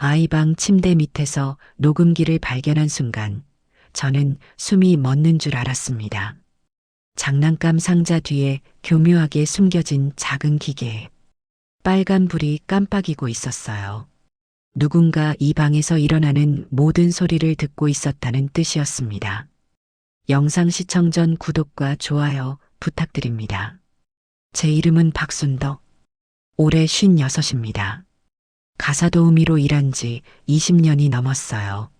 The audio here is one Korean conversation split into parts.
아이방 침대 밑에서 녹음기를 발견한 순간 저는 숨이 멎는 줄 알았습니다. 장난감 상자 뒤에 교묘하게 숨겨진 작은 기계에 빨간 불이 깜빡이고 있었어요. 누군가 이 방에서 일어나는 모든 소리를 듣고 있었다는 뜻이었습니다. 영상 시청 전 구독과 좋아요 부탁드립니다. 제 이름은 박순덕. 올해 56입니다. 가사 도우미로 일한 지 20년이 넘었어요.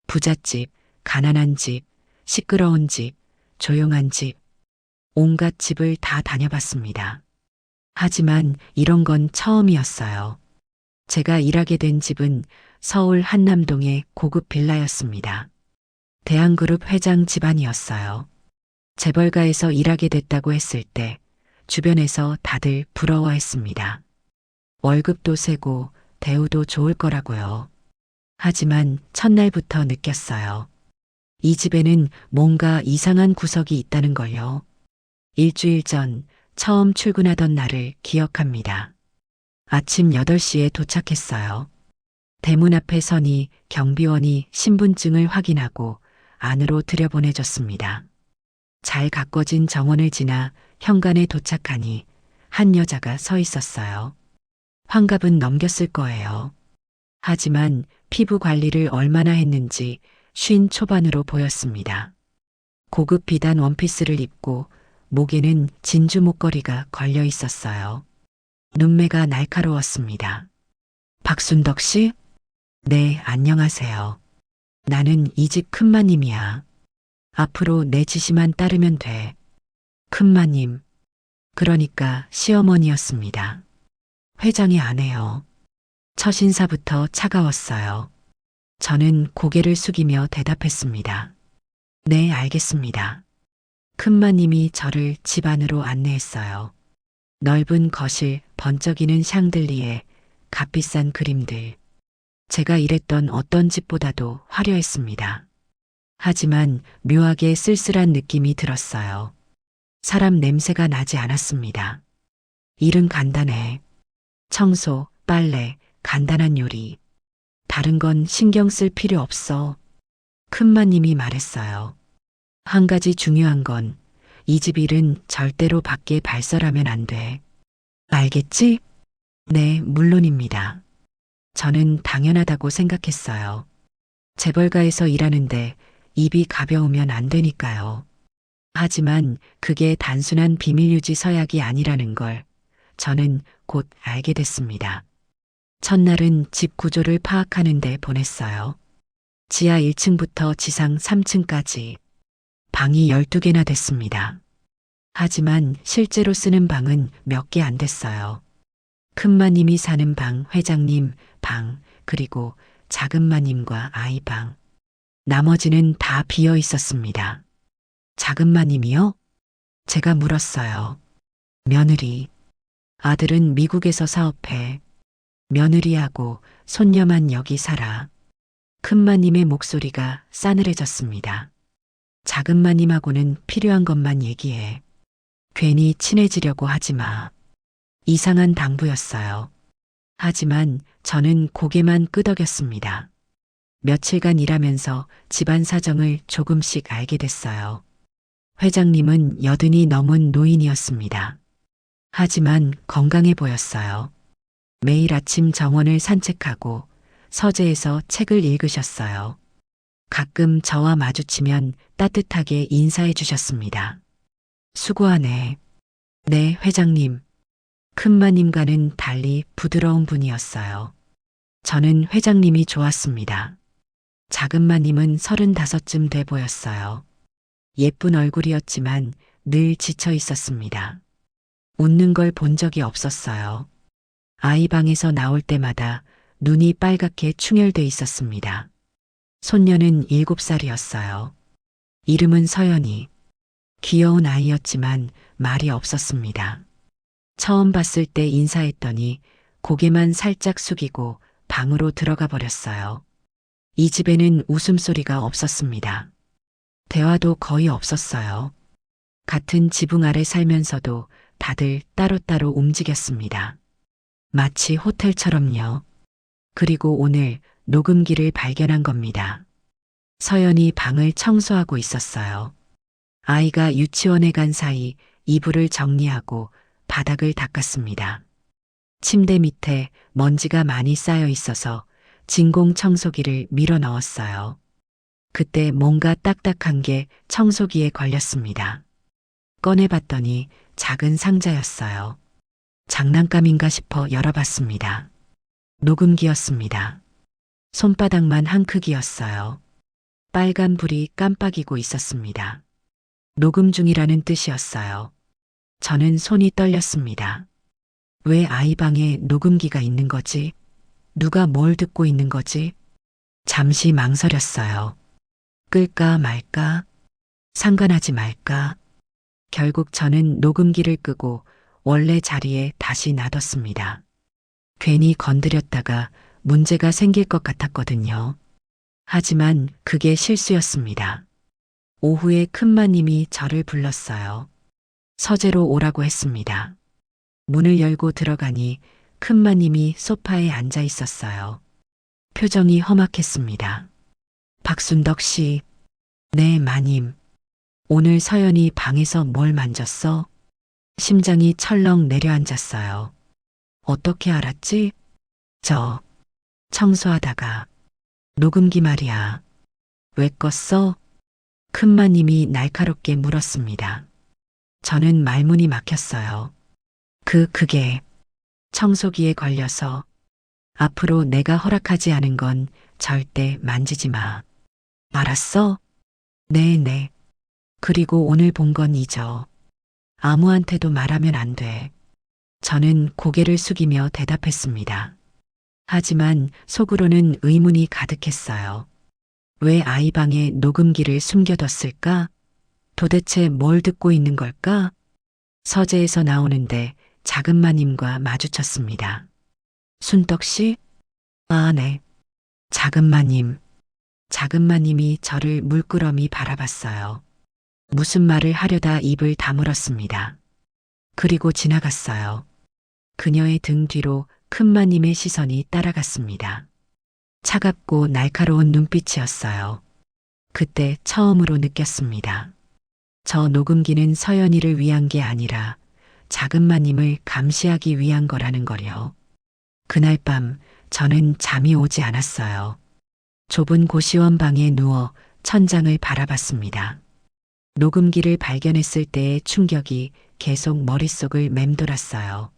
부잣집, 가난한 집, 시끄러운 집, 조용한 집, 온갖 집을 다 다녀봤습니다. 하지만 이런 건 처음이었어요. 제가 일하게 된 집은 서울 한남동의 고급 빌라였습니다. 대한그룹 회장 집안이었어요. 재벌가에서 일하게 됐다고 했을 때 주변에서 다들 부러워했습니다. 월급도 세고 대우도 좋을 거라고요. 하지만 첫날부터 느꼈어요. 이 집에는 뭔가 이상한 구석이 있다는 걸요. 일주일 전 처음 출근하던 날을 기억합니다. 아침 8시에 도착했어요. 대문 앞에 서니 경비원이 신분증을 확인하고 안으로 들여보내줬습니다. 잘 가꿔진 정원을 지나 현관에 도착하니 한 여자가 서 있었어요. 환갑은 넘겼을 거예요. 하지만 피부 관리를 얼마나 했는지 50 초반으로 보였습니다. 고급 비단 원피스를 입고 목에는 진주 목걸이가 걸려 있었어요. 눈매가 날카로웠습니다. 박순덕 씨? 네, 안녕하세요. 나는 이 집 큰마님이야. 앞으로 내 지시만 따르면 돼. 큰마님. 그러니까 시어머니였습니다. 회장의 아내요. 첫 인사부터 차가웠어요. 저는 고개를 숙이며 대답했습니다. 네, 알겠습니다. 큰마님이 저를 집 안으로 안내했어요. 넓은 거실, 번쩍이는 샹들리에 값비싼 그림들. 제가 일했던 어떤 집보다도 화려했습니다. 하지만 묘하게 쓸쓸한 느낌이 들었어요. 사람 냄새가 나지 않았습니다. 일은 간단해. 청소, 빨래, 간단한 요리. 다른 건 신경 쓸 필요 없어. 큰마님이 말했어요. 한 가지 중요한 건 이 집 일은 절대로 밖에 발설하면 안 돼. 알겠지? 네, 물론입니다. 저는 당연하다고 생각했어요. 재벌가에서 일하는데 입이 가벼우면 안 되니까요. 하지만 그게 단순한 비밀유지 서약이 아니라는 걸 저는 곧 알게 됐습니다. 첫날은 집 구조를 파악하는 데 보냈어요. 지하 1층부터 지상 3층까지 방이 12개나 됐습니다. 하지만 실제로 쓰는 방은 몇 개 안 됐어요. 큰마님이 사는 방, 회장님 방, 그리고 작은마님과 아이 방. 나머지는 다 비어 있었습니다. 작은마님이요? 제가 물었어요. 며느리. 아들은 미국에서 사업해. 며느리하고 손녀만 여기 살아. 큰마님의 목소리가 싸늘해졌습니다. 작은마님하고는 필요한 것만 얘기해. 괜히 친해지려고 하지 마. 이상한 당부였어요. 하지만 저는 고개만 끄덕였습니다. 며칠간 일하면서 집안 사정을 조금씩 알게 됐어요. 회장님은 80이 넘은 노인이었습니다. 하지만 건강해 보였어요. 매일 아침 정원을 산책하고 서재에서 책을 읽으셨어요. 가끔 저와 마주치면 따뜻하게 인사해 주셨습니다. 수고하네. 네, 회장님. 큰마님과는 달리 부드러운 분이었어요. 저는 회장님이 좋았습니다. 작은마님은 35쯤 돼 보였어요. 예쁜 얼굴이었지만 늘 지쳐 있었습니다. 웃는 걸 본 적이 없었어요. 아이 방에서 나올 때마다 눈이 빨갛게 충혈돼 있었습니다. 손녀는 7살이었어요. 이름은 서연이. 귀여운 아이였지만 말이 없었습니다. 처음 봤을 때 인사했더니 고개만 살짝 숙이고 방으로 들어가 버렸어요. 이 집에는 웃음소리가 없었습니다. 대화도 거의 없었어요. 같은 지붕 아래 살면서도 다들 따로따로 움직였습니다. 마치 호텔처럼요. 그리고 오늘 녹음기를 발견한 겁니다. 서연이 방을 청소하고 있었어요. 아이가 유치원에 간 사이 이불을 정리하고 바닥을 닦았습니다. 침대 밑에 먼지가 많이 쌓여 있어서 진공 청소기를 밀어 넣었어요. 그때 뭔가 딱딱한 게 청소기에 걸렸습니다. 꺼내봤더니 작은 상자였어요. 장난감인가 싶어 열어봤습니다. 녹음기였습니다. 손바닥만 한 크기였어요. 빨간 불이 깜빡이고 있었습니다. 녹음 중이라는 뜻이었어요. 저는 손이 떨렸습니다. 왜 아이 방에 녹음기가 있는 거지? 누가 뭘 듣고 있는 거지? 잠시 망설였어요. 끌까 말까? 상관하지 말까? 결국 저는 녹음기를 끄고 원래 자리에 다시 놔뒀습니다. 괜히 건드렸다가 문제가 생길 것 같았거든요. 하지만 그게 실수였습니다. 오후에 큰마님이 저를 불렀어요. 서재로 오라고 했습니다. 문을 열고 들어가니 큰마님이 소파에 앉아 있었어요. 표정이 험악했습니다. 박순덕 씨, 네, 마님. 오늘 서연이 방에서 뭘 만졌어? 심장이 철렁 내려앉았어요. 어떻게 알았지? 청소하다가. 녹음기 말이야. 왜 껐어? 큰마님이 날카롭게 물었습니다. 저는 말문이 막혔어요. 그게 청소기에 걸려서 앞으로 내가 허락하지 않은 건 절대 만지지 마. 알았어? 네. 그리고 오늘 본 건 잊어. 아무한테도 말하면 안 돼. 저는 고개를 숙이며 대답했습니다. 하지만 속으로는 의문이 가득했어요. 왜 아이 방에 녹음기를 숨겨뒀을까? 도대체 뭘 듣고 있는 걸까? 서재에서 나오는데 작은 마님과 마주쳤습니다. 순덕 씨? 아, 네. 작은 마님. 작은 마님이 저를 물끄러미 바라봤어요. 무슨 말을 하려다 입을 다물었습니다. 그리고 지나갔어요. 그녀의 등 뒤로 큰마님의 시선이 따라갔습니다. 차갑고 날카로운 눈빛이었어요. 그때 처음으로 느꼈습니다. 저 녹음기는 서연이를 위한 게 아니라 작은 마님을 감시하기 위한 거라는 거요. 그날 밤 저는 잠이 오지 않았어요. 좁은 고시원 방에 누워 천장을 바라봤습니다. 녹음기를 발견했을 때의 충격이 계속 머릿속을 맴돌았어요.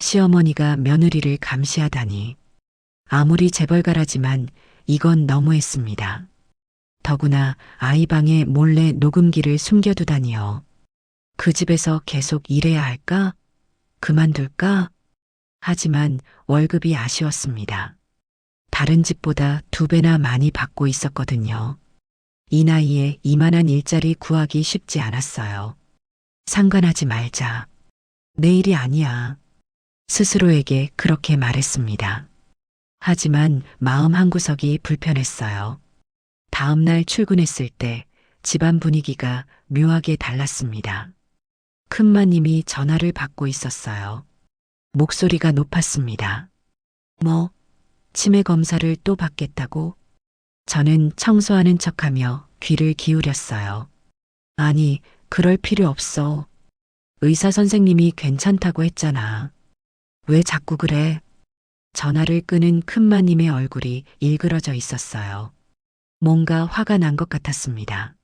시어머니가 며느리를 감시하다니. 아무리 재벌가라지만 이건 너무했습니다. 더구나 아이 방에 몰래 녹음기를 숨겨두다니요. 그 집에서 계속 일해야 할까? 그만둘까? 하지만 월급이 아쉬웠습니다. 다른 집보다 2배나 많이 받고 있었거든요. 이 나이에 이만한 일자리 구하기 쉽지 않았어요. 상관하지 말자. 내 일이 아니야. 스스로에게 그렇게 말했습니다. 하지만 마음 한구석이 불편했어요. 다음 날 출근했을 때 집안 분위기가 묘하게 달랐습니다. 큰마님이 전화를 받고 있었어요. 목소리가 높았습니다. 뭐, 치매 검사를 또 받겠다고? 저는 청소하는 척하며 귀를 기울였어요. 아니, 그럴 필요 없어. 의사 선생님이 괜찮다고 했잖아. 왜 자꾸 그래? 전화를 끄는 큰마님의 얼굴이 일그러져 있었어요. 뭔가 화가 난 것 같았습니다.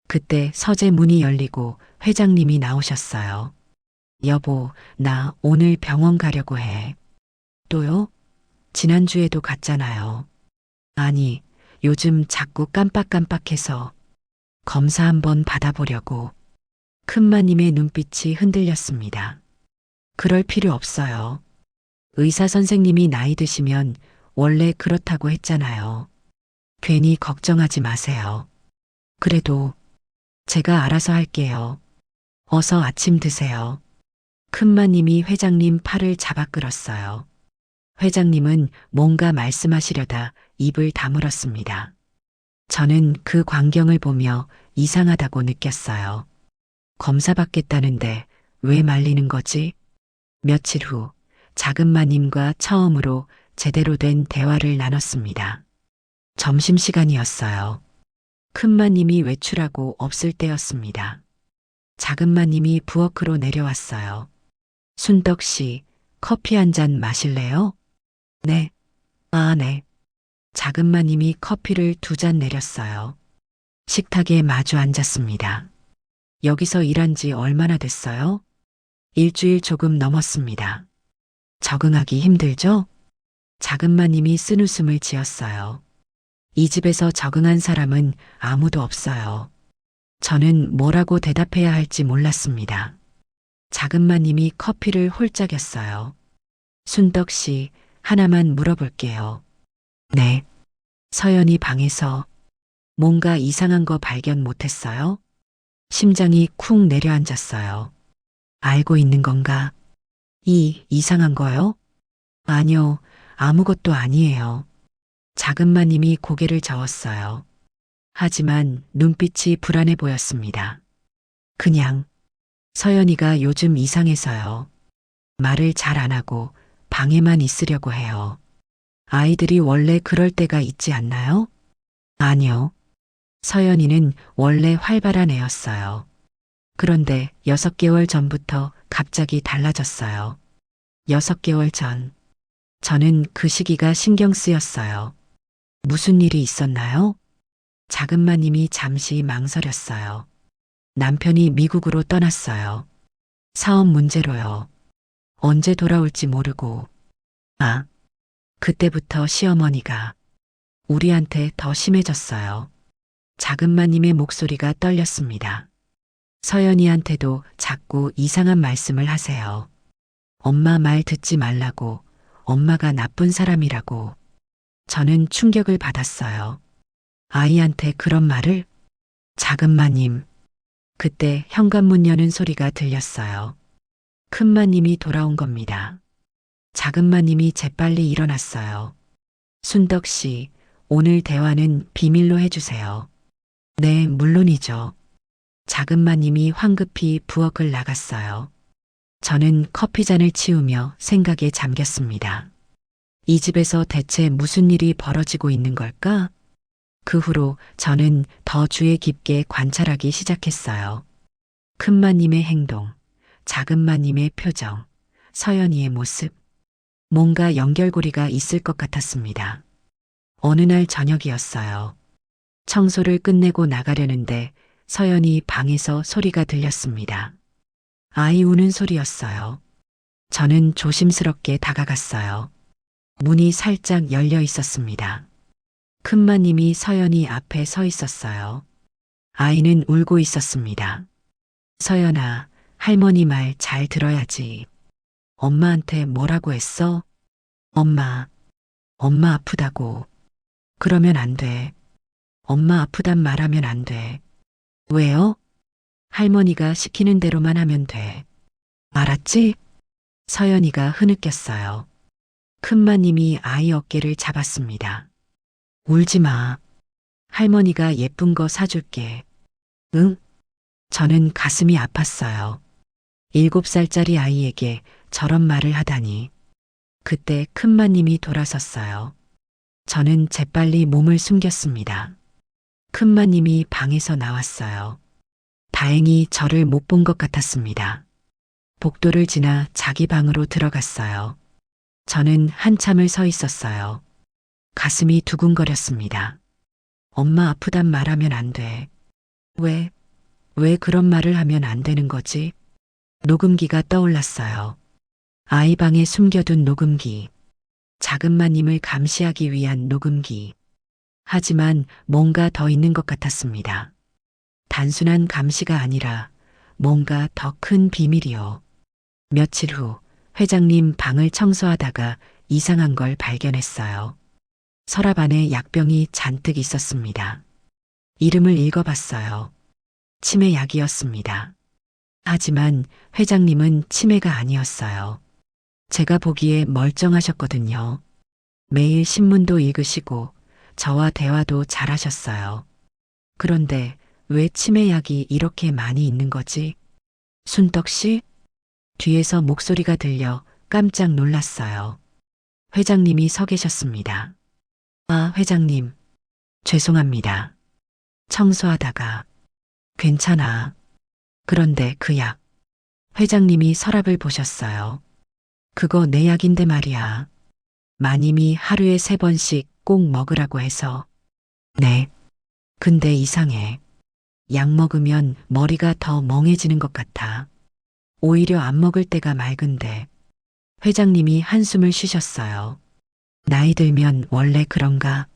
그때 서재 문이 열리고 회장님이 나오셨어요. 여보, 나 오늘 병원 가려고 해. 또요? 지난주에도 갔잖아요. 아니, 요즘 자꾸 깜빡깜빡해서 검사 한번 받아보려고. 큰마님의 눈빛이 흔들렸습니다. 그럴 필요 없어요. 의사 선생님이 나이 드시면 원래 그렇다고 했잖아요. 괜히 걱정하지 마세요. 그래도 제가 알아서 할게요. 어서 아침 드세요. 큰마님이 회장님 팔을 잡아 끌었어요. 회장님은 뭔가 말씀하시려다 입을 다물었습니다. 저는 그 광경을 보며 이상하다고 느꼈어요. 검사 받겠다는데 왜 말리는 거지? 며칠 후 작은 마님과 처음으로 제대로 된 대화를 나눴습니다. 점심시간이었어요. 큰마님이 외출하고 없을 때였습니다. 작은마님이 부엌으로 내려왔어요. 순덕 씨, 커피 한 잔 마실래요? 네. 아, 네. 작은마님이 커피를 2잔 내렸어요. 식탁에 마주 앉았습니다. 여기서 일한 지 얼마나 됐어요? 일주일 조금 넘었습니다. 적응하기 힘들죠? 작은마님이 쓴웃음을 지었어요. 이 집에서 적응한 사람은 아무도 없어요. 저는 뭐라고 대답해야 할지 몰랐습니다. 작은마님이 커피를 홀짝였어요. 순덕 씨, 하나만 물어볼게요. 네. 서연이 방에서 뭔가 이상한 거 발견 못했어요? 심장이 쿵 내려앉았어요. 알고 있는 건가? 이상한 거요? 아니요, 아무것도 아니에요. 작은마님이 고개를 저었어요. 하지만 눈빛이 불안해 보였습니다. 그냥 서연이가 요즘 이상해서요. 말을 잘 안 하고 방에만 있으려고 해요. 아이들이 원래 그럴 때가 있지 않나요? 아니요. 서연이는 원래 활발한 애였어요. 그런데 6개월 전부터 갑자기 달라졌어요. 6개월 전. 저는 그 시기가 신경 쓰였어요. 무슨 일이 있었나요? 작은마님이 잠시 망설였어요. 남편이 미국으로 떠났어요. 사업 문제로요. 언제 돌아올지 모르고. 아, 그때부터 시어머니가 우리한테 더 심해졌어요. 작은마님의 목소리가 떨렸습니다. 서연이한테도 자꾸 이상한 말씀을 하세요. 엄마 말 듣지 말라고, 엄마가 나쁜 사람이라고. 저는 충격을 받았어요. 아이한테 그런 말을? 작은마님. 그때 현관문 여는 소리가 들렸어요. 큰마님이 돌아온 겁니다. 작은마님이 재빨리 일어났어요. 순덕 씨, 오늘 대화는 비밀로 해주세요. 네, 물론이죠. 작은마님이 황급히 부엌을 나갔어요. 저는 커피잔을 치우며 생각에 잠겼습니다. 이 집에서 대체 무슨 일이 벌어지고 있는 걸까? 그 후로 저는 더 주의 깊게 관찰하기 시작했어요. 큰마님의 행동, 작은마님의 표정, 서연이의 모습. 뭔가 연결고리가 있을 것 같았습니다. 어느 날 저녁이었어요. 청소를 끝내고 나가려는데 서연이 방에서 소리가 들렸습니다. 아이 우는 소리였어요. 저는 조심스럽게 다가갔어요. 문이 살짝 열려 있었습니다. 큰마님이 서연이 앞에 서 있었어요. 아이는 울고 있었습니다. 서연아, 할머니 말 잘 들어야지. 엄마한테 뭐라고 했어? 엄마 아프다고. 그러면 안 돼. 엄마 아프단 말하면 안 돼. 왜요? 할머니가 시키는 대로만 하면 돼. 알았지? 서연이가 흐느꼈어요. 큰마님이 아이 어깨를 잡았습니다. 울지 마. 할머니가 예쁜 거 사줄게. 응? 저는 가슴이 아팠어요. 7살짜리 아이에게 저런 말을 하다니. 그때 큰마님이 돌아섰어요. 저는 재빨리 몸을 숨겼습니다. 큰마님이 방에서 나왔어요. 다행히 저를 못 본 것 같았습니다. 복도를 지나 자기 방으로 들어갔어요. 저는 한참을 서 있었어요. 가슴이 두근거렸습니다. 엄마 아프단 말하면 안 돼. 왜 그런 말을 하면 안 되는 거지? 녹음기가 떠올랐어요. 아이 방에 숨겨둔 녹음기. 작은마님을 감시하기 위한 녹음기. 하지만 뭔가 더 있는 것 같았습니다. 단순한 감시가 아니라 뭔가 더 큰 비밀이요. 며칠 후 회장님 방을 청소하다가 이상한 걸 발견했어요. 서랍 안에 약병이 잔뜩 있었습니다. 이름을 읽어봤어요. 치매약이었습니다. 하지만 회장님은 치매가 아니었어요. 제가 보기에 멀쩡하셨거든요. 매일 신문도 읽으시고 저와 대화도 잘하셨어요. 그런데 왜 치매약이 이렇게 많이 있는 거지? 순덕 씨? 뒤에서 목소리가 들려 깜짝 놀랐어요. 회장님이 서 계셨습니다. 아, 회장님. 죄송합니다. 청소하다가. 괜찮아. 그런데 그 약. 회장님이 서랍을 보셨어요. 그거 내 약인데 말이야. 마님이 하루에 3번씩 꼭 먹으라고 해서. 네. 근데 이상해. 약 먹으면 머리가 더 멍해지는 것 같아. 오히려 안 먹을 때가 맑은데. 회장님이 한숨을 쉬셨어요. 나이 들면 원래 그런가?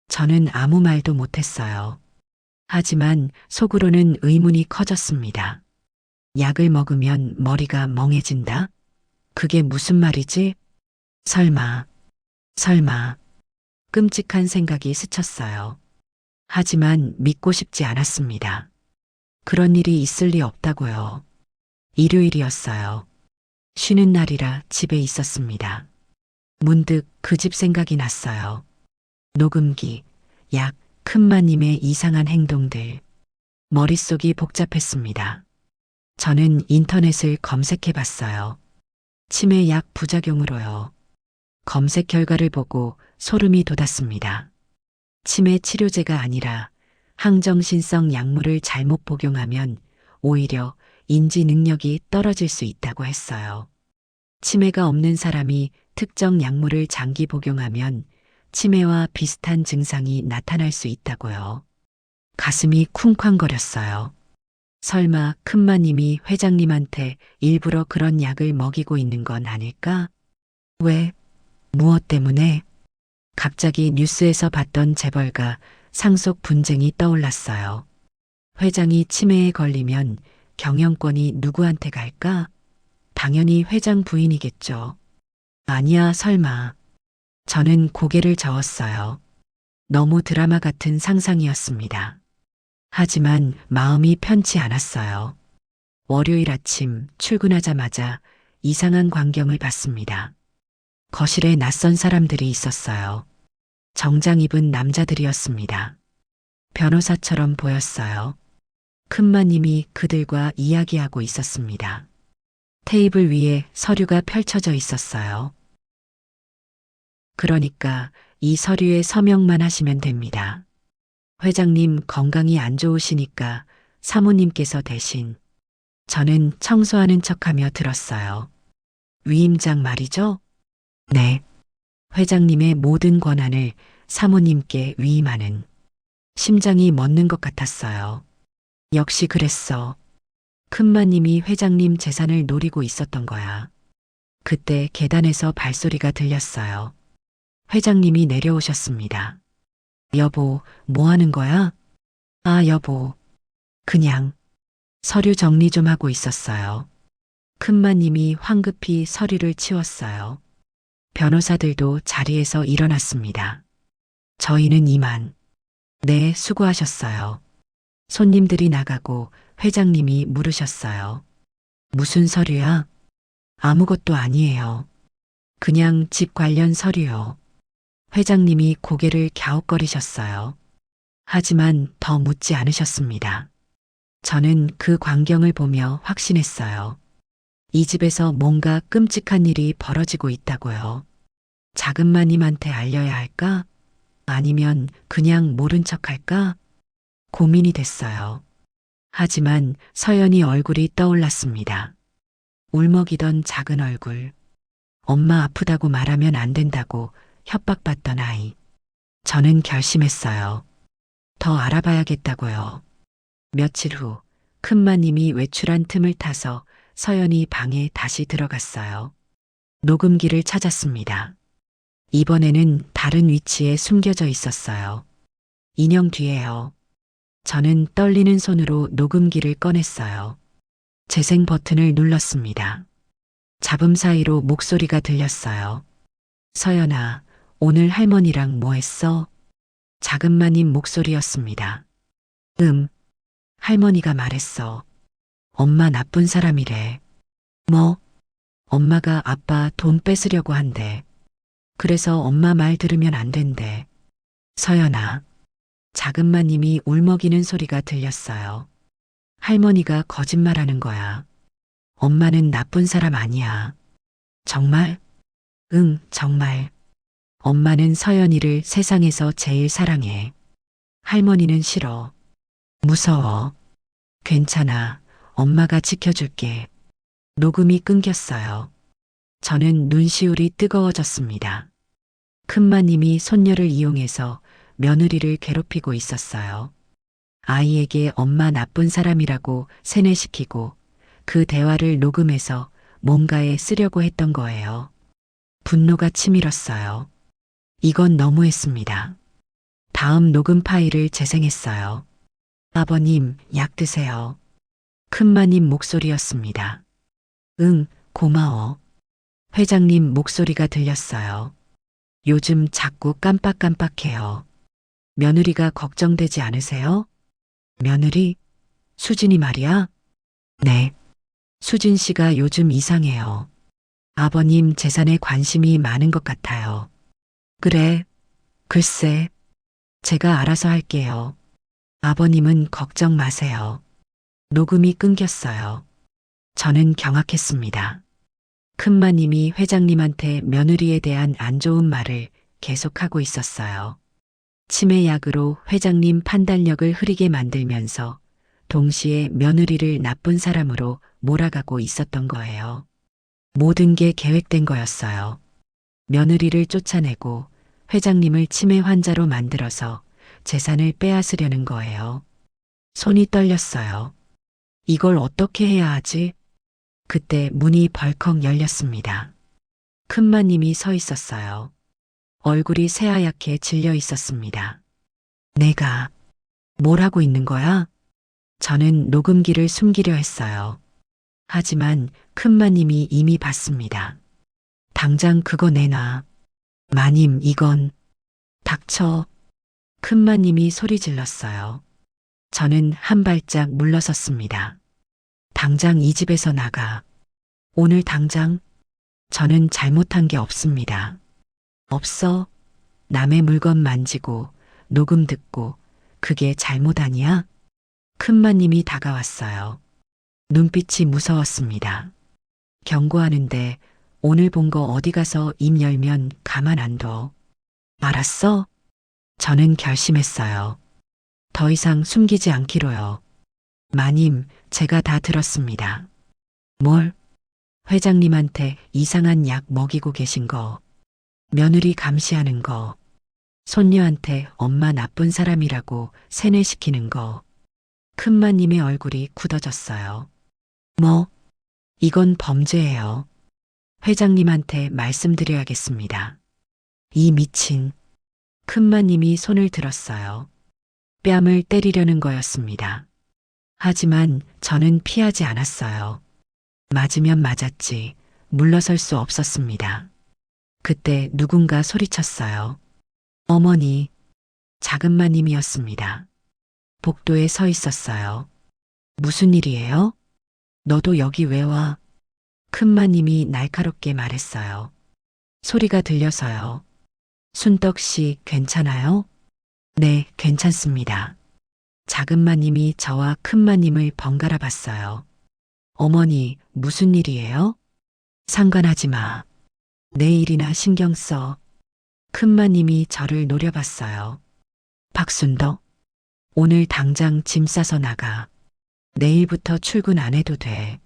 저는 아무 말도 못했어요. 하지만 속으로는 의문이 커졌습니다. 약을 먹으면 머리가 멍해진다? 그게 무슨 말이지? 설마, 설마. 끔찍한 생각이 스쳤어요. 하지만 믿고 싶지 않았습니다. 그런 일이 있을 리 없다고요. 일요일이었어요. 쉬는 날이라 집에 있었습니다. 문득 그 집 생각이 났어요. 녹음기, 약, 큰마님의 이상한 행동들. 머릿속이 복잡했습니다. 저는 인터넷을 검색해 봤어요. 치매약 부작용으로요. 검색 결과를 보고 소름이 돋았습니다. 치매 치료제가 아니라 항정신성 약물을 잘못 복용하면 오히려 인지 능력이 떨어질 수 있다고 했어요. 치매가 없는 사람이 특정 약물을 장기 복용하면 치매와 비슷한 증상이 나타날 수 있다고요. 가슴이 쿵쾅거렸어요. 설마 큰마님이 회장님한테 일부러 그런 약을 먹이고 있는 건 아닐까? 왜? 무엇 때문에? 갑자기 뉴스에서 봤던 재벌가 상속 분쟁이 떠올랐어요. 회장이 치매에 걸리면 경영권이 누구한테 갈까? 당연히 회장 부인이겠죠. 아니야, 설마. 저는 고개를 저었어요. 너무 드라마 같은 상상이었습니다. 하지만 마음이 편치 않았어요. 월요일 아침 출근하자마자 이상한 광경을 봤습니다. 거실에 낯선 사람들이 있었어요. 정장 입은 남자들이었습니다. 변호사처럼 보였어요. 큰마님이 그들과 이야기하고 있었습니다. 테이블 위에 서류가 펼쳐져 있었어요. 그러니까 이 서류에 서명만 하시면 됩니다. 회장님 건강이 안 좋으시니까 사모님께서 대신. 저는 청소하는 척하며 들었어요. 위임장 말이죠? 네. 회장님의 모든 권한을 사모님께 위임하는. 심장이 멎는 것 같았어요. 역시 그랬어. 큰마님이 회장님 재산을 노리고 있었던 거야. 그때 계단에서 발소리가 들렸어요. 회장님이 내려오셨습니다. 여보, 뭐 하는 거야? 아, 여보. 그냥 서류 정리 좀 하고 있었어요. 큰마님이 황급히 서류를 치웠어요. 변호사들도 자리에서 일어났습니다. 저희는 이만. 네, 수고하셨어요. 손님들이 나가고 회장님이 물으셨어요. 무슨 서류야? 아무것도 아니에요. 그냥 집 관련 서류요. 회장님이 고개를 갸웃거리셨어요. 하지만 더 묻지 않으셨습니다. 저는 그 광경을 보며 확신했어요. 이 집에서 뭔가 끔찍한 일이 벌어지고 있다고요. 작은 마님한테 알려야 할까? 아니면 그냥 모른 척 할까? 고민이 됐어요. 하지만 서연이 얼굴이 떠올랐습니다. 울먹이던 작은 얼굴. 엄마 아프다고 말하면 안 된다고 협박받던 아이. 저는 결심했어요. 더 알아봐야겠다고요. 며칠 후 큰마님이 외출한 틈을 타서 서연이 방에 다시 들어갔어요. 녹음기를 찾았습니다. 이번에는 다른 위치에 숨겨져 있었어요. 인형 뒤에요. 저는 떨리는 손으로 녹음기를 꺼냈어요. 재생 버튼을 눌렀습니다. 잡음 사이로 목소리가 들렸어요. 서연아, 오늘 할머니랑 뭐 했어? 작은 마님 목소리였습니다. 할머니가 말했어. 엄마 나쁜 사람이래. 뭐? 엄마가 아빠 돈 뺏으려고 한대. 그래서 엄마 말 들으면 안 된대. 서연아. 작은 마님이 울먹이는 소리가 들렸어요. 할머니가 거짓말하는 거야. 엄마는 나쁜 사람 아니야. 정말? 응, 정말. 엄마는 서연이를 세상에서 제일 사랑해. 할머니는 싫어. 무서워. 괜찮아. 엄마가 지켜줄게. 녹음이 끊겼어요. 저는 눈시울이 뜨거워졌습니다. 큰마님이 손녀를 이용해서 며느리를 괴롭히고 있었어요. 아이에게 엄마 나쁜 사람이라고 세뇌시키고 그 대화를 녹음해서 뭔가에 쓰려고 했던 거예요. 분노가 치밀었어요. 이건 너무했습니다. 다음 녹음 파일을 재생했어요. 아버님, 약 드세요. 큰마님 목소리였습니다. 응, 고마워. 회장님 목소리가 들렸어요. 요즘 자꾸 깜빡깜빡해요. 며느리가 걱정되지 않으세요? 며느리? 수진이 말이야? 네. 수진 씨가 요즘 이상해요. 아버님 재산에 관심이 많은 것 같아요. 그래. 글쎄. 제가 알아서 할게요. 아버님은 걱정 마세요. 녹음이 끊겼어요. 저는 경악했습니다. 큰마님이 회장님한테 며느리에 대한 안 좋은 말을 계속하고 있었어요. 치매약으로 회장님 판단력을 흐리게 만들면서 동시에 며느리를 나쁜 사람으로 몰아가고 있었던 거예요. 모든 게 계획된 거였어요. 며느리를 쫓아내고 회장님을 치매 환자로 만들어서 재산을 빼앗으려는 거예요. 손이 떨렸어요. 이걸 어떻게 해야 하지? 그때 문이 벌컥 열렸습니다. 큰마님이 서 있었어요. 얼굴이 새하얗게 질려 있었습니다. 내가 뭘 하고 있는 거야? 저는 녹음기를 숨기려 했어요. 하지만 큰마님이 이미 봤습니다. 당장 그거 내놔. 마님, 이건. 닥쳐. 큰마님이 소리 질렀어요. 저는 한 발짝 물러섰습니다. 당장 이 집에서 나가. 오늘 당장. 저는 잘못한 게 없습니다. 없어. 남의 물건 만지고 녹음 듣고 그게 잘못 아니야? 큰마님이 다가왔어요. 눈빛이 무서웠습니다. 경고하는데 오늘 본 거 어디 가서 입 열면 가만 안 둬. 알았어? 저는 결심했어요. 더 이상 숨기지 않기로요. 마님, 제가 다 들었습니다. 뭘? 회장님한테 이상한 약 먹이고 계신 거. 며느리 감시하는 거. 손녀한테 엄마 나쁜 사람이라고 세뇌시키는 거. 큰마님의 얼굴이 굳어졌어요. 뭐? 이건 범죄예요. 회장님한테 말씀드려야겠습니다. 이 미친. 큰마님이 손을 들었어요. 뺨을 때리려는 거였습니다. 하지만 저는 피하지 않았어요. 맞으면 맞았지. 물러설 수 없었습니다. 그때 누군가 소리쳤어요. 어머니. 작은마님이었습니다. 복도에 서 있었어요. 무슨 일이에요? 너도 여기 왜 와? 큰마님이 날카롭게 말했어요. 소리가 들려서요. 순떡 씨 괜찮아요? 네, 괜찮습니다. 작은마님이 저와 큰마님을 번갈아 봤어요. 어머니, 무슨 일이에요? 상관하지 마. 내 일이나 신경 써. 큰마님이 저를 노려봤어요. 박순덕, 오늘 당장 짐 싸서 나가. 내일부터 출근 안 해도 돼.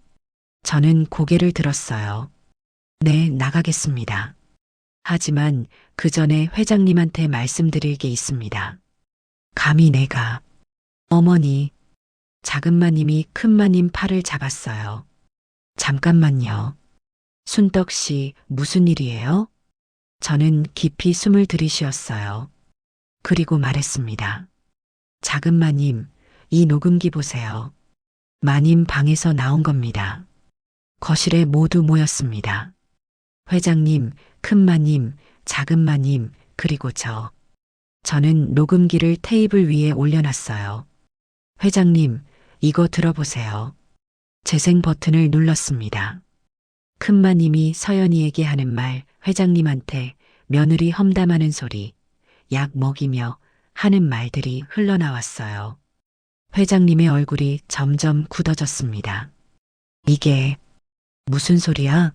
저는 고개를 들었어요. 네, 나가겠습니다. 하지만 그 전에 회장님한테 말씀드릴 게 있습니다. 감히 내가. 어머니. 작은마님이 큰마님 팔을 잡았어요. 잠깐만요. 순떡 씨, 무슨 일이에요? 저는 깊이 숨을 들이쉬었어요. 그리고 말했습니다. 작은마님, 이 녹음기 보세요. 마님 방에서 나온 겁니다. 거실에 모두 모였습니다. 회장님, 큰마님, 작은마님, 그리고 저. 저는 녹음기를 테이블 위에 올려놨어요. 회장님, 이거 들어보세요. 재생 버튼을 눌렀습니다. 큰마님이 서연이에게 하는 말, 회장님한테 며느리 험담하는 소리, 약 먹이며 하는 말들이 흘러나왔어요. 회장님의 얼굴이 점점 굳어졌습니다. 이게 무슨 소리야?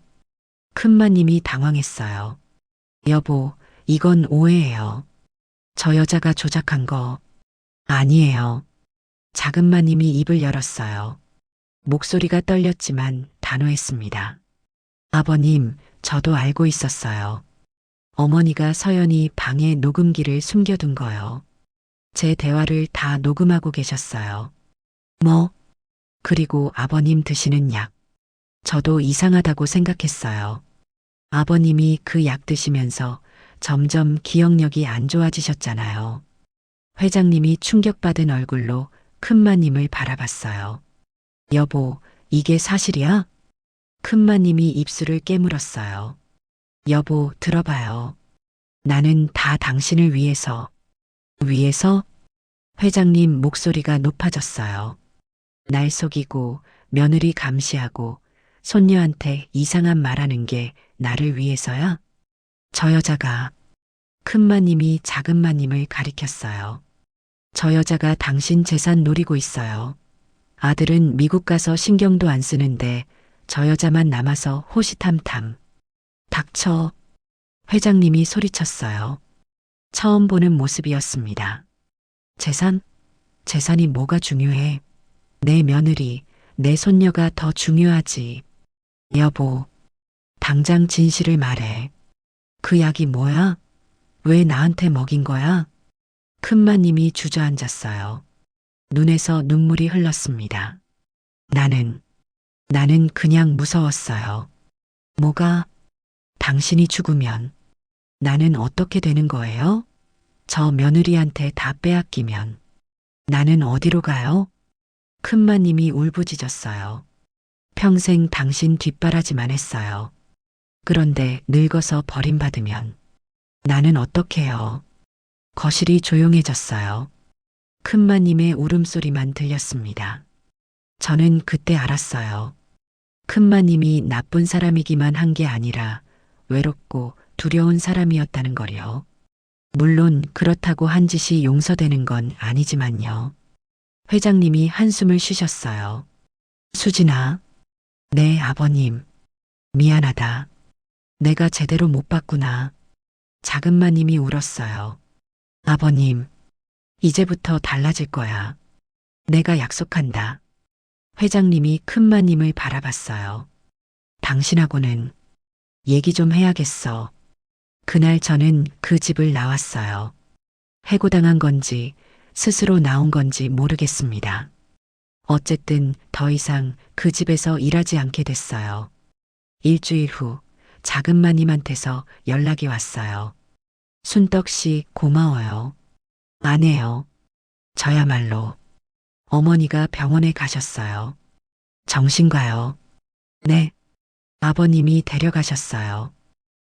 큰마님이 당황했어요. 여보, 이건 오해예요. 저 여자가 조작한 거 아니에요. 작은 마님이 입을 열었어요. 목소리가 떨렸지만 단호했습니다. 아버님, 저도 알고 있었어요. 어머니가 서연이 방에 녹음기를 숨겨둔 거요. 제 대화를 다 녹음하고 계셨어요. 뭐? 그리고 아버님 드시는 약. 저도 이상하다고 생각했어요. 아버님이 그 약 드시면서 점점 기억력이 안 좋아지셨잖아요. 회장님이 충격받은 얼굴로 큰마님을 바라봤어요. 여보, 이게 사실이야? 큰마님이 입술을 깨물었어요. 여보, 들어봐요. 나는 다 당신을 위해서. 위해서? 회장님 목소리가 높아졌어요. 날 속이고 며느리 감시하고 손녀한테 이상한 말하는 게 나를 위해서야? 저 여자가 큰마님이 작은마님을 가리켰어요. 저 여자가 당신 재산 노리고 있어요. 아들은 미국 가서 신경도 안 쓰는데 저 여자만 남아서 호시탐탐. 닥쳐. 회장님이 소리쳤어요. 처음 보는 모습이었습니다. 재산? 재산이 뭐가 중요해? 내 며느리, 내 손녀가 더 중요하지. 여보, 당장 진실을 말해. 그 약이 뭐야? 왜 나한테 먹인 거야? 큰마님이 주저앉았어요. 눈에서 눈물이 흘렀습니다. 나는 그냥 무서웠어요. 뭐가? 당신이 죽으면 나는 어떻게 되는 거예요? 저 며느리한테 다 빼앗기면 나는 어디로 가요? 큰마님이 울부짖었어요. 평생 당신 뒷바라지만 했어요. 그런데 늙어서 버림받으면 나는 어떡해요? 거실이 조용해졌어요. 큰마님의 울음소리만 들렸습니다. 저는 그때 알았어요. 큰마님이 나쁜 사람이기만 한 게 아니라 외롭고 두려운 사람이었다는 거요. 물론 그렇다고 한 짓이 용서되는 건 아니지만요. 회장님이 한숨을 쉬셨어요. 수진아. 네, 아버님. 미안하다. 내가 제대로 못 봤구나. 작은마님이 울었어요. 아버님, 이제부터 달라질 거야. 내가 약속한다. 회장님이 큰마님을 바라봤어요. 당신하고는 얘기 좀 해야겠어. 그날 저는 그 집을 나왔어요. 해고당한 건지 스스로 나온 건지 모르겠습니다. 어쨌든 더 이상 그 집에서 일하지 않게 됐어요. 일주일 후 작은마님한테서 연락이 왔어요. 순떡 씨 고마워요. 안 해요. 저야말로. 어머니가 병원에 가셨어요. 정신과요. 네. 아버님이 데려가셨어요.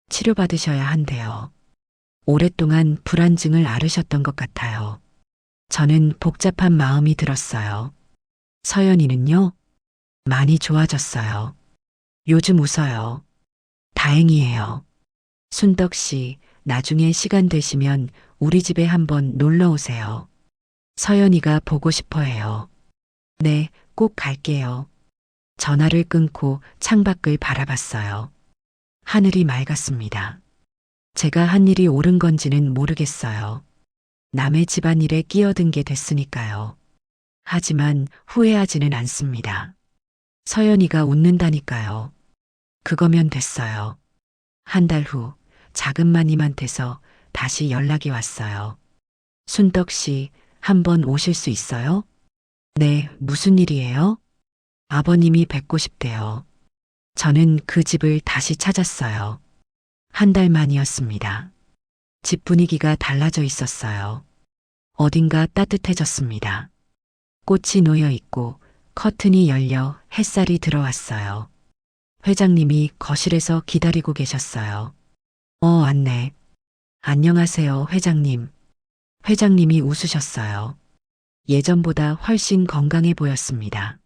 치료받으셔야 한대요. 오랫동안 불안증을 앓으셨던 것 같아요. 저는 복잡한 마음이 들었어요. 서연이는요? 많이 좋아졌어요. 요즘 웃어요. 다행이에요. 순덕 씨, 나중에 시간 되시면 우리 집에 한번 놀러 오세요. 서연이가 보고 싶어 해요. 네, 꼭 갈게요. 전화를 끊고 창밖을 바라봤어요. 하늘이 맑았습니다. 제가 한 일이 옳은 건지는 모르겠어요. 남의 집안일에 끼어든 게 됐으니까요. 하지만 후회하지는 않습니다. 서연이가 웃는다니까요. 그거면 됐어요. 한 달 후 작은마님한테서 다시 연락이 왔어요. 순떡 씨, 한번 오실 수 있어요? 네, 무슨 일이에요? 아버님이 뵙고 싶대요. 저는 그 집을 다시 찾았어요. 한 달 만이었습니다. 집 분위기가 달라져 있었어요. 어딘가 따뜻해졌습니다. 꽃이 놓여 있고 커튼이 열려 햇살이 들어왔어요. 회장님이 거실에서 기다리고 계셨어요. 왔네. 안녕하세요, 회장님. 회장님이 웃으셨어요. 예전보다 훨씬 건강해 보였습니다.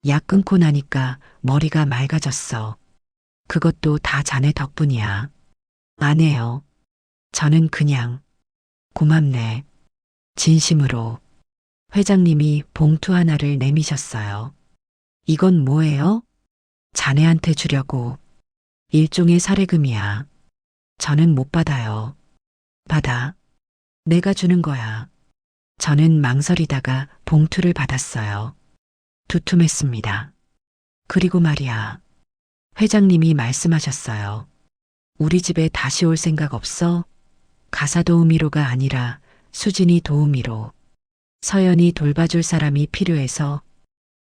약 끊고 나니까 머리가 맑아졌어. 그것도 다 자네 덕분이야. 안 해요. 저는 그냥 고맙네. 진심으로. 회장님이 봉투 하나를 내미셨어요. 이건 뭐예요? 자네한테 주려고. 일종의 사례금이야. 저는 못 받아요. 받아. 내가 주는 거야. 저는 망설이다가 봉투를 받았어요. 두툼했습니다. 그리고 말이야. 회장님이 말씀하셨어요. 우리 집에 다시 올 생각 없어? 가사 도우미로가 아니라 수진이 도우미로. 서연이 돌봐줄 사람이 필요해서.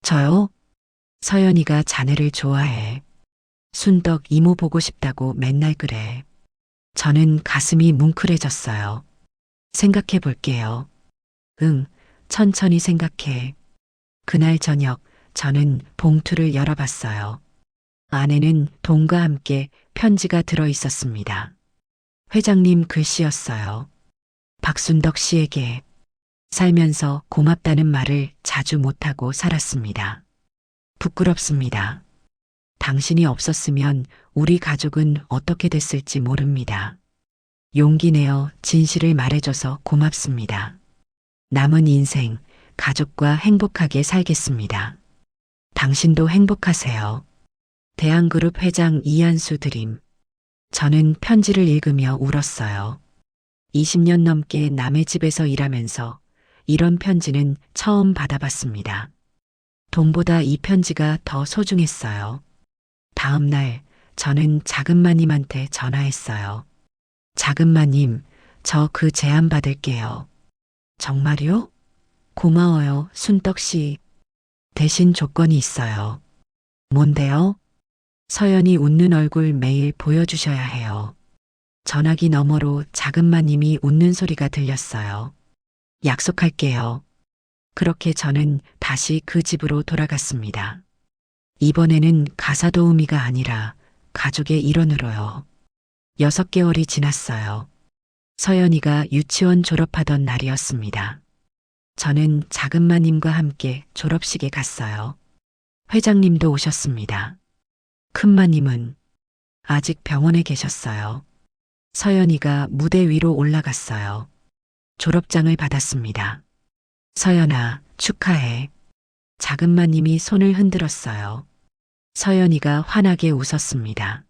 저요? 서연이가 자네를 좋아해. 순덕 이모 보고 싶다고 맨날 그래. 저는 가슴이 뭉클해졌어요. 생각해 볼게요. 응, 천천히 생각해. 그날 저녁 저는 봉투를 열어봤어요. 안에는 돈과 함께 편지가 들어 있었습니다. 회장님 글씨였어요. 박순덕 씨에게 살면서 고맙다는 말을 자주 못하고 살았습니다. 부끄럽습니다. 당신이 없었으면 우리 가족은 어떻게 됐을지 모릅니다. 용기 내어 진실을 말해줘서 고맙습니다. 남은 인생 가족과 행복하게 살겠습니다. 당신도 행복하세요. 대한그룹 회장 이한수 드림. 저는 편지를 읽으며 울었어요. 20년 넘게 남의 집에서 일하면서 이런 편지는 처음 받아봤습니다. 돈보다 이 편지가 더 소중했어요. 다음 날 저는 작은마님한테 전화했어요. 작은마님, 저 그 제안 받을게요. 정말요? 고마워요, 순떡 씨. 대신 조건이 있어요. 뭔데요? 서연이 웃는 얼굴 매일 보여주셔야 해요. 전화기 너머로 작은마님이 웃는 소리가 들렸어요. 약속할게요. 그렇게 저는 다시 그 집으로 돌아갔습니다. 이번에는 가사 도우미가 아니라 가족의 일원으로요. 6개월이 지났어요. 서연이가 유치원 졸업하던 날이었습니다. 저는 작은마님과 함께 졸업식에 갔어요. 회장님도 오셨습니다. 큰마님은 아직 병원에 계셨어요. 서연이가 무대 위로 올라갔어요. 졸업장을 받았습니다. 서연아, 축하해. 작은마님이 손을 흔들었어요. 서연이가 환하게 웃었습니다.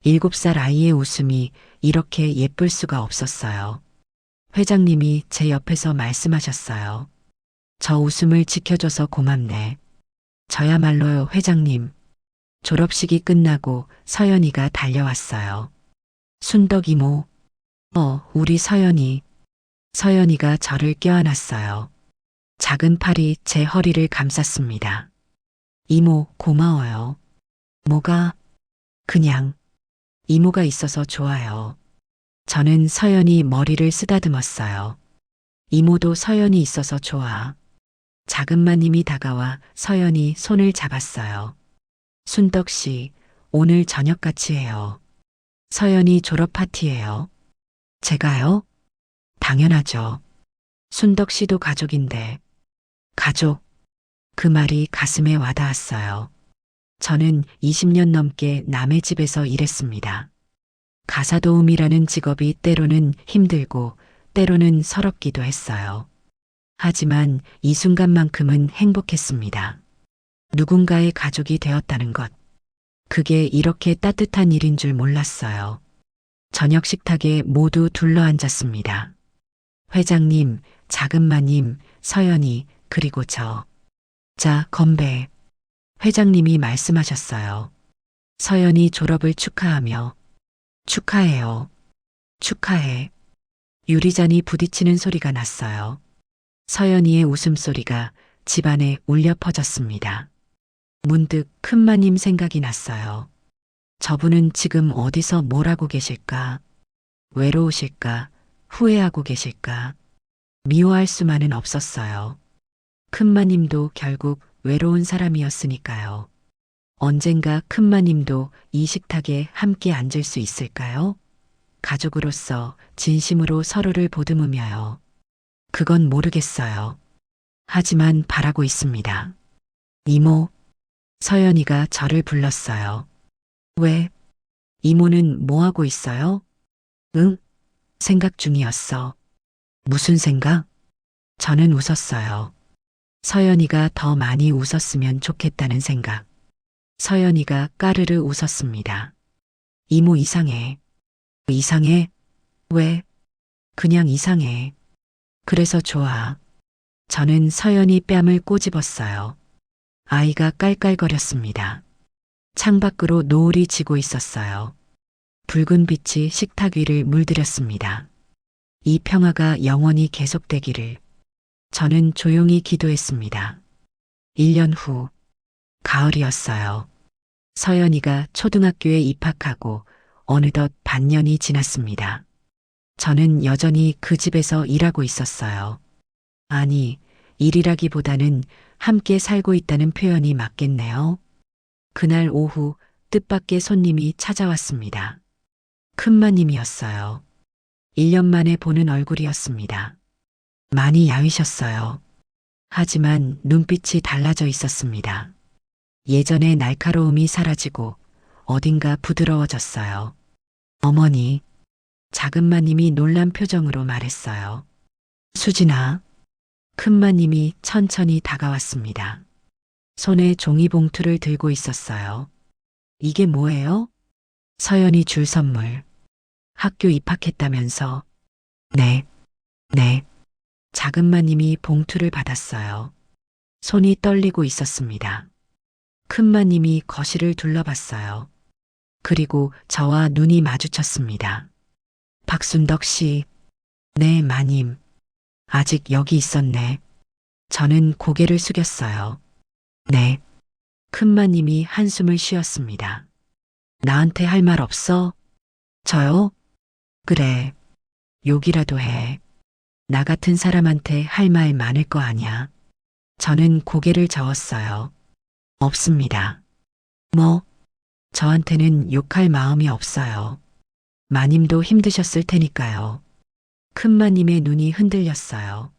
7살 아이의 웃음이 이렇게 예쁠 수가 없었어요. 회장님이 제 옆에서 말씀하셨어요. 저 웃음을 지켜줘서 고맙네. 저야말로요, 회장님. 졸업식이 끝나고 서연이가 달려왔어요. 순덕 이모. 우리 서연이. 서연이가 저를 껴안았어요. 작은 팔이 제 허리를 감쌌습니다. 이모, 고마워요. 뭐가? 그냥. 이모가 있어서 좋아요. 저는 서연이 머리를 쓰다듬었어요. 이모도 서연이 있어서 좋아. 작은마님이 다가와 서연이 손을 잡았어요. 순덕 씨, 오늘 저녁 같이 해요. 서연이 졸업 파티예요. 제가요? 당연하죠. 순덕 씨도 가족인데. 가족. 그 말이 가슴에 와닿았어요. 저는 20년 넘게 남의 집에서 일했습니다. 가사도우미라는 직업이 때로는 힘들고 때로는 서럽기도 했어요. 하지만 이 순간만큼은 행복했습니다. 누군가의 가족이 되었다는 것. 그게 이렇게 따뜻한 일인 줄 몰랐어요. 저녁 식탁에 모두 둘러앉았습니다. 회장님, 작은마님, 서연이, 그리고 저. 자, 건배. 회장님이 말씀하셨어요. 서연이 졸업을 축하하며. 축하해요. 축하해. 유리잔이 부딪히는 소리가 났어요. 서연이의 웃음소리가 집안에 울려 퍼졌습니다. 문득 큰마님 생각이 났어요. 저분은 지금 어디서 뭘 하고 계실까? 외로우실까? 후회하고 계실까? 미워할 수만은 없었어요. 큰마님도 결국 외로운 사람이었으니까요. 언젠가 큰마님도 이 식탁에 함께 앉을 수 있을까요? 가족으로서 진심으로 서로를 보듬으며요. 그건 모르겠어요. 하지만 바라고 있습니다. 이모, 서연이가 저를 불렀어요. 왜? 이모는 뭐 하고 있어요? 응? 생각 중이었어. 무슨 생각? 저는 웃었어요. 서연이가 더 많이 웃었으면 좋겠다는 생각. 서연이가 까르르 웃었습니다. 이모 이상해. 이상해? 왜? 그냥 이상해. 그래서 좋아. 저는 서연이 뺨을 꼬집었어요. 아이가 깔깔거렸습니다. 창밖으로 노을이 지고 있었어요. 붉은 빛이 식탁 위를 물들였습니다. 이 평화가 영원히 계속되기를. 저는 조용히 기도했습니다. 1년 후, 가을이었어요. 서연이가 초등학교에 입학하고 어느덧 반년이 지났습니다. 저는 여전히 그 집에서 일하고 있었어요. 아니, 일이라기보다는 함께 살고 있다는 표현이 맞겠네요. 그날 오후 뜻밖의 손님이 찾아왔습니다. 큰마님이었어요. 1년 만에 보는 얼굴이었습니다. 많이 야위셨어요. 하지만 눈빛이 달라져 있었습니다. 예전의 날카로움이 사라지고 어딘가 부드러워졌어요. 어머니, 작은 마님이 놀란 표정으로 말했어요. 수진아, 큰 마님이 천천히 다가왔습니다. 손에 종이봉투를 들고 있었어요. 이게 뭐예요? 서연이 줄 선물. 학교 입학했다면서. 네, 네. 작은 마님이 봉투를 받았어요. 손이 떨리고 있었습니다. 큰 마님이 거실을 둘러봤어요. 그리고 저와 눈이 마주쳤습니다. 박순덕 씨. 네, 마님. 아직 여기 있었네. 저는 고개를 숙였어요. 네. 큰 마님이 한숨을 쉬었습니다. 나한테 할 말 없어? 저요? 그래. 욕이라도 해. 나 같은 사람한테 할 말 많을 거 아냐. 저는 고개를 저었어요. 없습니다. 뭐? 저한테는 욕할 마음이 없어요. 마님도 힘드셨을 테니까요. 큰 마님의 눈이 흔들렸어요.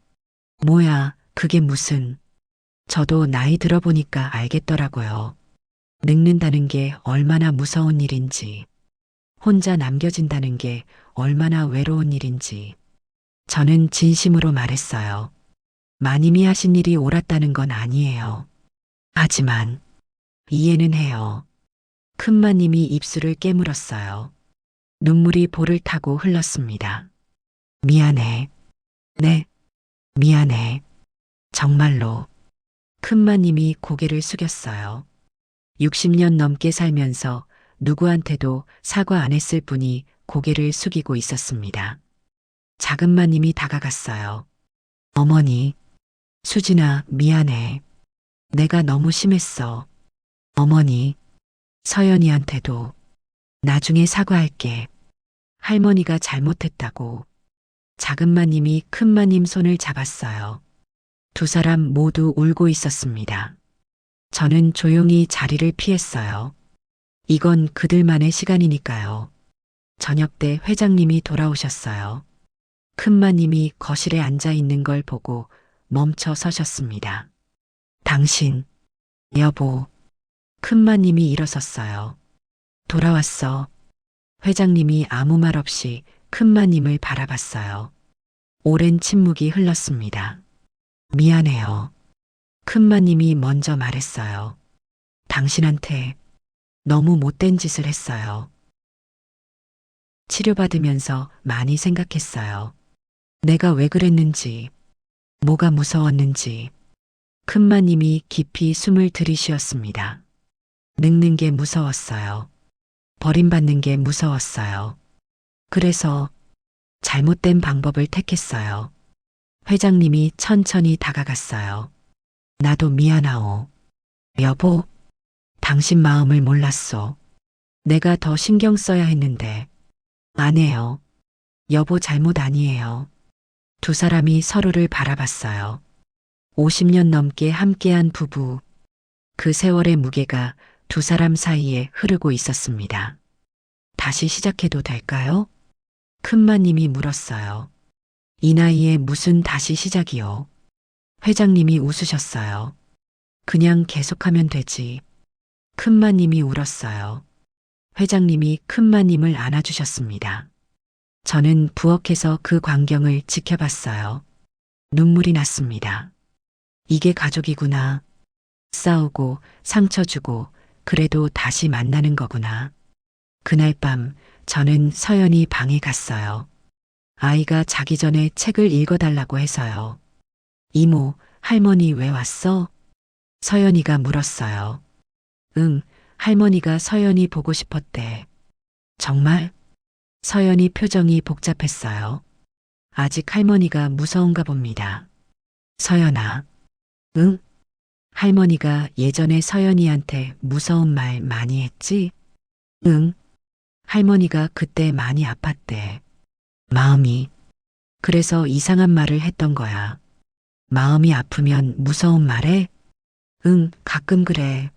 뭐야, 그게 무슨. 저도 나이 들어보니까 알겠더라고요. 늙는다는 게 얼마나 무서운 일인지, 혼자 남겨진다는 게 얼마나 외로운 일인지. 저는 진심으로 말했어요. 마님이 하신 일이 옳았다는 건 아니에요. 하지만 이해는 해요. 큰 마님이 입술을 깨물었어요. 눈물이 볼을 타고 흘렀습니다. 미안해. 네, 미안해. 정말로. 큰 마님이 고개를 숙였어요. 60년 넘게 살면서 누구한테도 사과 안 했을 뿐이 고개를 숙이고 있었습니다. 작은 마님이 다가갔어요. 어머니, 수진아, 미안해. 내가 너무 심했어. 어머니, 서연이한테도 나중에 사과할게. 할머니가 잘못했다고. 작은 마님이 큰 마님 손을 잡았어요. 두 사람 모두 울고 있었습니다. 저는 조용히 자리를 피했어요. 이건 그들만의 시간이니까요. 저녁 때 회장님이 돌아오셨어요. 큰 마님이 거실에 앉아 있는 걸 보고 멈춰 서셨습니다. 당신, 여보. 큰 마님이 일어섰어요. 돌아왔어. 회장님이 아무 말 없이 큰 마님을 바라봤어요. 오랜 침묵이 흘렀습니다. 미안해요. 큰 마님이 먼저 말했어요. 당신한테 너무 못된 짓을 했어요. 치료받으면서 많이 생각했어요. 내가 왜 그랬는지, 뭐가 무서웠는지. 큰 마님이 깊이 숨을 들이쉬었습니다. 늙는 게 무서웠어요. 버림받는 게 무서웠어요. 그래서 잘못된 방법을 택했어요. 회장님이 천천히 다가갔어요. 나도 미안하오. 여보, 당신 마음을 몰랐어. 내가 더 신경 써야 했는데. 안 해요. 여보 잘못 아니에요. 두 사람이 서로를 바라봤어요. 50년 넘게 함께한 부부. 그 세월의 무게가 두 사람 사이에 흐르고 있었습니다. 다시 시작해도 될까요? 큰마님이 물었어요. 이 나이에 무슨 다시 시작이요? 회장님이 웃으셨어요. 그냥 계속하면 되지. 큰마님이 울었어요. 회장님이 큰마님을 안아주셨습니다. 저는 부엌에서 그 광경을 지켜봤어요. 눈물이 났습니다. 이게 가족이구나. 싸우고 상처 주고 그래도 다시 만나는 거구나. 그날 밤 저는 서연이 방에 갔어요. 아이가 자기 전에 책을 읽어달라고 해서요. 이모, 할머니 왜 왔어? 서연이가 물었어요. 응, 할머니가 서연이 보고 싶었대. 정말? 서연이 표정이 복잡했어요. 아직 할머니가 무서운가 봅니다. 서연아. 응? 할머니가 예전에 서연이한테 무서운 말 많이 했지? 응. 할머니가 그때 많이 아팠대. 마음이. 그래서 이상한 말을 했던 거야. 마음이 아프면 무서운 말해? 응, 가끔 그래.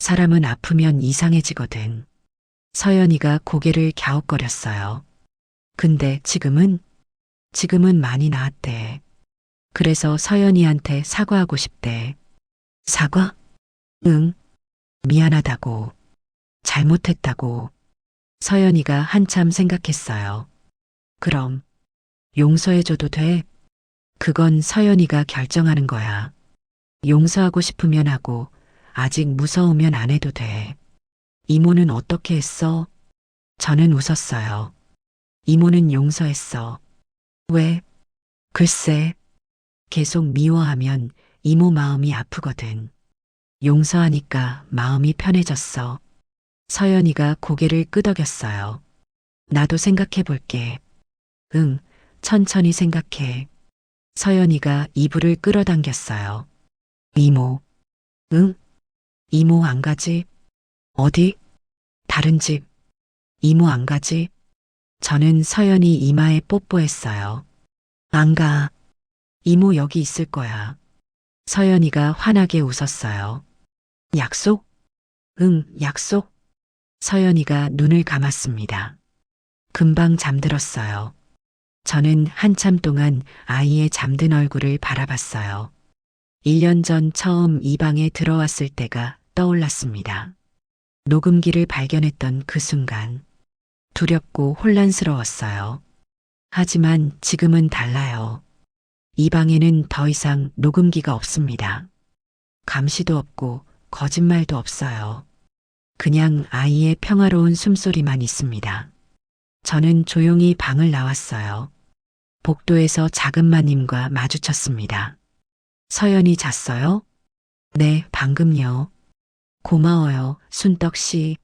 사람은 아프면 이상해지거든. 서연이가 고개를 갸웃거렸어요. 근데 지금은 많이 나았대. 그래서 서연이한테 사과하고 싶대. 사과? 응, 미안하다고. 잘못했다고. 서연이가 한참 생각했어요. 그럼 용서해줘도 돼? 그건 서연이가 결정하는 거야. 용서하고 싶으면 하고 아직 무서우면 안 해도 돼. 이모는 어떻게 했어? 저는 웃었어요. 이모는 용서했어. 왜? 글쎄, 계속 미워하면 이모 마음이 아프거든. 용서하니까 마음이 편해졌어. 서연이가 고개를 끄덕였어요. 나도 생각해 볼게. 응, 천천히 생각해. 서연이가 이불을 끌어당겼어요. 이모. 응? 이모 안 가지? 어디? 다른 집. 이모 안 가지? 저는 서연이 이마에 뽀뽀했어요. 안 가. 이모 여기 있을 거야. 서연이가 환하게 웃었어요. 약속? 응, 약속. 서연이가 눈을 감았습니다. 금방 잠들었어요. 저는 한참 동안 아이의 잠든 얼굴을 바라봤어요. 1년 전 처음 이 방에 들어왔을 때가 떠올랐습니다. 녹음기를 발견했던 그 순간 두렵고 혼란스러웠어요. 하지만 지금은 달라요. 이 방에는 더 이상 녹음기가 없습니다. 감시도 없고 거짓말도 없어요. 그냥 아이의 평화로운 숨소리만 있습니다. 저는 조용히 방을 나왔어요. 복도에서 작은 마님과 마주쳤습니다. 서연이 잤어요? 네, 방금요. 고마워요, 순떡 씨.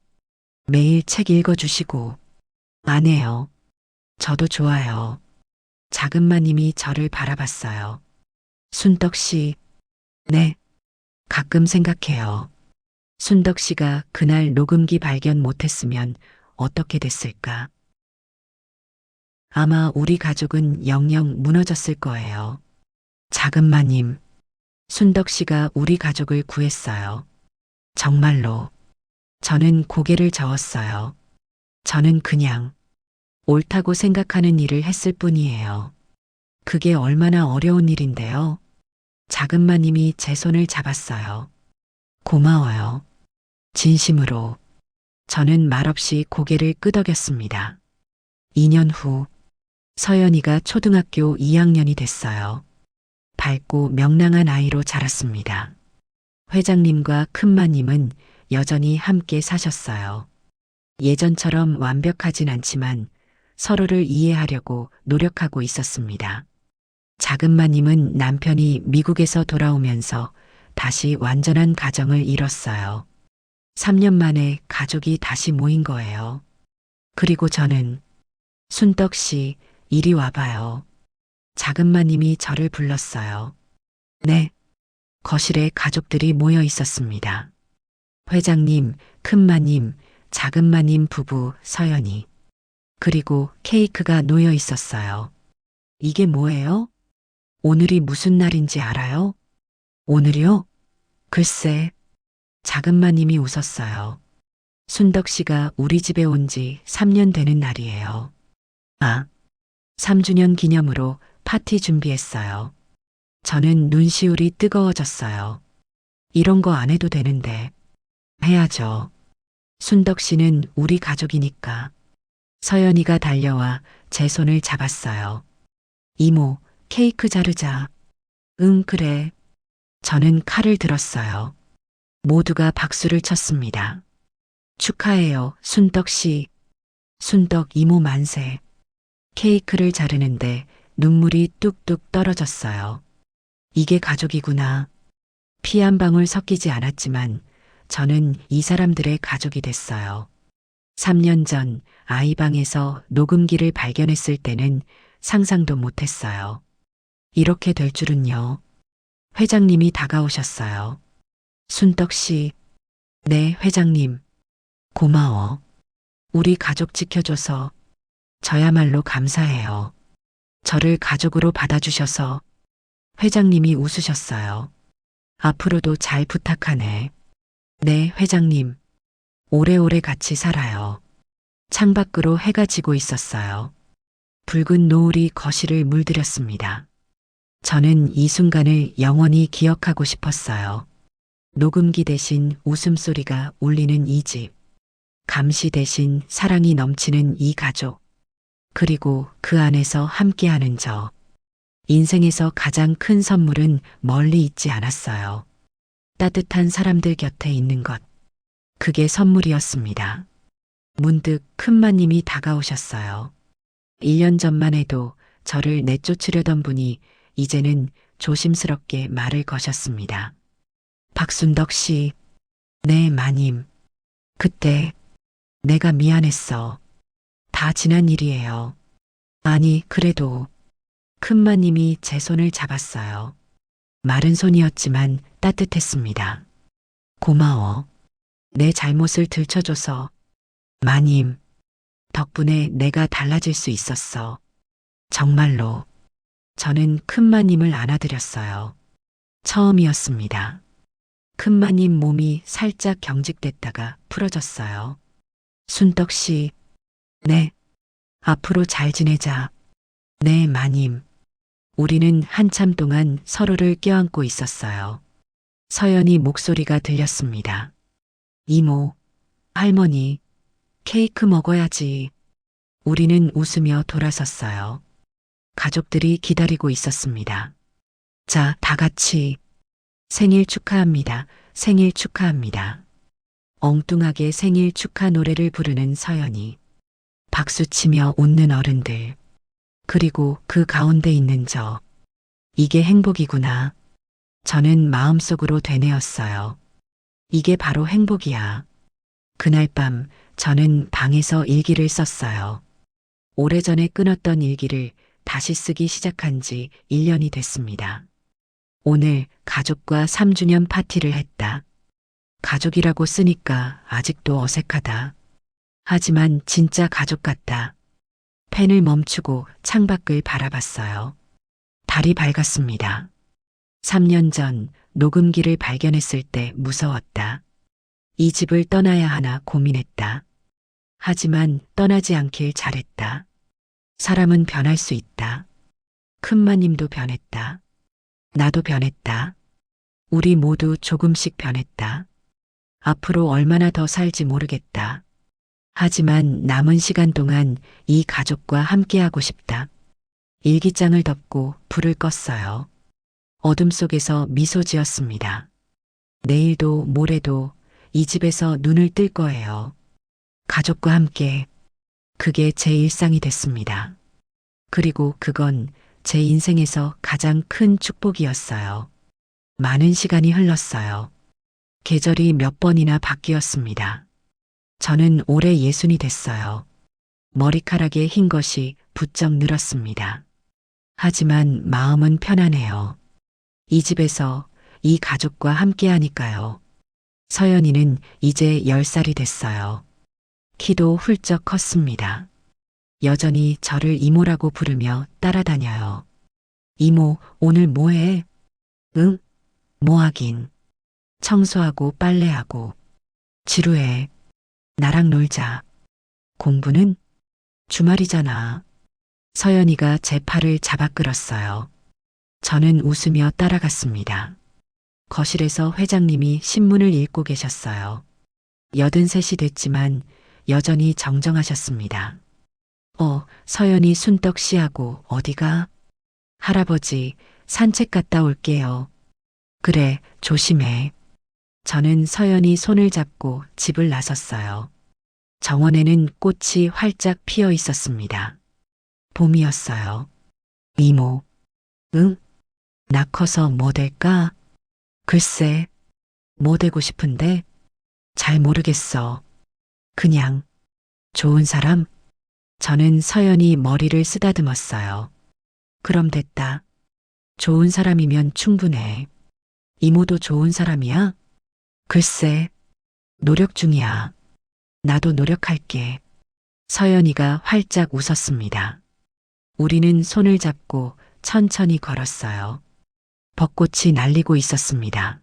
매일 책 읽어주시고. 안 해요. 저도 좋아요. 작은 마님이 저를 바라봤어요. 순떡 씨. 네, 가끔 생각해요. 순덕 씨가 그날 녹음기 발견 못했으면 어떻게 됐을까? 아마 우리 가족은 영영 무너졌을 거예요. 작은 마님, 순덕 씨가 우리 가족을 구했어요. 정말로. 저는 고개를 저었어요. 저는 그냥 옳다고 생각하는 일을 했을 뿐이에요. 그게 얼마나 어려운 일인데요. 작은 마님이 제 손을 잡았어요. 고마워요. 진심으로. 저는 말없이 고개를 끄덕였습니다. 2년 후, 서연이가 초등학교 2학년이 됐어요. 밝고 명랑한 아이로 자랐습니다. 회장님과 큰마님은 여전히 함께 사셨어요. 예전처럼 완벽하진 않지만 서로를 이해하려고 노력하고 있었습니다. 작은마님은 남편이 미국에서 돌아오면서 다시 완전한 가정을 이뤘어요. 3년 만에 가족이 다시 모인 거예요. 그리고 저는 순떡 씨, 이리 와봐요. 작은마님이 저를 불렀어요. 네. 거실에 가족들이 모여 있었습니다. 회장님, 큰마님, 작은마님 부부 서연이. 그리고 케이크가 놓여 있었어요. 이게 뭐예요? 오늘이 무슨 날인지 알아요? 오늘이요? 글쎄, 작은마님이 웃었어요. 순덕 씨가 우리 집에 온 지 3년 되는 날이에요. 아, 3주년 기념으로 파티 준비했어요. 저는 눈시울이 뜨거워졌어요. 이런 거 안 해도 되는데. 해야죠. 순덕 씨는 우리 가족이니까. 서연이가 달려와 제 손을 잡았어요. 이모, 케이크 자르자. 응, 그래. 저는 칼을 들었어요. 모두가 박수를 쳤습니다. 축하해요, 순덕 씨. 순덕 이모 만세. 케이크를 자르는데 눈물이 뚝뚝 떨어졌어요. 이게 가족이구나. 피 한 방울 섞이지 않았지만 저는 이 사람들의 가족이 됐어요. 3년 전 아이 방에서 녹음기를 발견했을 때는 상상도 못했어요. 이렇게 될 줄은요. 회장님이 다가오셨어요. 순덕 씨, 네, 회장님. 고마워. 우리 가족 지켜줘서 저야말로 감사해요. 저를 가족으로 받아주셔서 회장님이 웃으셨어요. 앞으로도 잘 부탁하네. 네, 회장님. 오래오래 같이 살아요. 창밖으로 해가 지고 있었어요. 붉은 노을이 거실을 물들였습니다. 저는 이 순간을 영원히 기억하고 싶었어요. 녹음기 대신 웃음소리가 울리는 이 집. 감시 대신 사랑이 넘치는 이 가족. 그리고 그 안에서 함께하는 저. 인생에서 가장 큰 선물은 멀리 있지 않았어요. 따뜻한 사람들 곁에 있는 것. 그게 선물이었습니다. 문득 큰마님이 다가오셨어요. 1년 전만 해도 저를 내쫓으려던 분이 이제는 조심스럽게 말을 거셨습니다. 박순덕 씨, 네, 마님. 그때 내가 미안했어. 다 지난 일이에요. 아니, 그래도 큰마님이 제 손을 잡았어요. 마른 손이었지만 따뜻했습니다. 고마워. 내 잘못을 들춰줘서. 마님, 덕분에 내가 달라질 수 있었어. 정말로. 저는 큰마님을 안아드렸어요. 처음이었습니다. 큰마님 몸이 살짝 경직됐다가 풀어졌어요. 순덕 씨, 네. 앞으로 잘 지내자. 네, 마님. 우리는 한참 동안 서로를 껴안고 있었어요. 서연이 목소리가 들렸습니다. 이모, 할머니, 케이크 먹어야지. 우리는 웃으며 돌아섰어요. 가족들이 기다리고 있었습니다. 자, 다 같이. 생일 축하합니다. 생일 축하합니다. 엉뚱하게 생일 축하 노래를 부르는 서연이. 박수치며 웃는 어른들. 그리고 그 가운데 있는 저. 이게 행복이구나. 저는 마음속으로 되뇌었어요. 이게 바로 행복이야. 그날 밤 저는 방에서 일기를 썼어요. 오래전에 끊었던 일기를 다시 쓰기 시작한 지 1년이 됐습니다. 오늘 가족과 3주년 파티를 했다. 가족이라고 쓰니까 아직도 어색하다. 하지만 진짜 가족 같다. 펜을 멈추고 창밖을 바라봤어요. 달이 밝았습니다. 3년 전 녹음기를 발견했을 때 무서웠다. 이 집을 떠나야 하나 고민했다. 하지만 떠나지 않길 잘했다. 사람은 변할 수 있다. 큰마님도 변했다. 나도 변했다. 우리 모두 조금씩 변했다. 앞으로 얼마나 더 살지 모르겠다. 하지만 남은 시간 동안 이 가족과 함께하고 싶다. 일기장을 덮고 불을 껐어요. 어둠 속에서 미소 지었습니다. 내일도 모레도 이 집에서 눈을 뜰 거예요. 가족과 함께. 그게 제 일상이 됐습니다. 그리고 그건 제 인생에서 가장 큰 축복이었어요. 많은 시간이 흘렀어요. 계절이 몇 번이나 바뀌었습니다. 저는 올해 60이 됐어요. 머리카락에 흰 것이 부쩍 늘었습니다. 하지만 마음은 편안해요. 이 집에서 이 가족과 함께 하니까요. 서연이는 이제 10살이 됐어요. 키도 훌쩍 컸습니다. 여전히 저를 이모라고 부르며 따라다녀요. 이모, 오늘 뭐해? 응? 뭐 하긴. 청소하고 빨래하고. 지루해. 나랑 놀자. 공부는? 주말이잖아. 서연이가 제 팔을 잡아 끌었어요. 저는 웃으며 따라갔습니다. 거실에서 회장님이 신문을 읽고 계셨어요. 83이 됐지만 여전히 정정하셨습니다. 서연이 순덕 씨하고 어디가? 할아버지, 산책 갔다 올게요. 그래, 조심해. 저는 서연이 손을 잡고 집을 나섰어요. 정원에는 꽃이 활짝 피어 있었습니다. 봄이었어요. 이모, 응? 나 커서 뭐 될까? 글쎄, 뭐 되고 싶은데? 잘 모르겠어. 그냥, 좋은 사람? 저는 서연이 머리를 쓰다듬었어요. 그럼 됐다. 좋은 사람이면 충분해. 이모도 좋은 사람이야? 글쎄, 노력 중이야. 나도 노력할게. 서연이가 활짝 웃었습니다. 우리는 손을 잡고 천천히 걸었어요. 벚꽃이 날리고 있었습니다.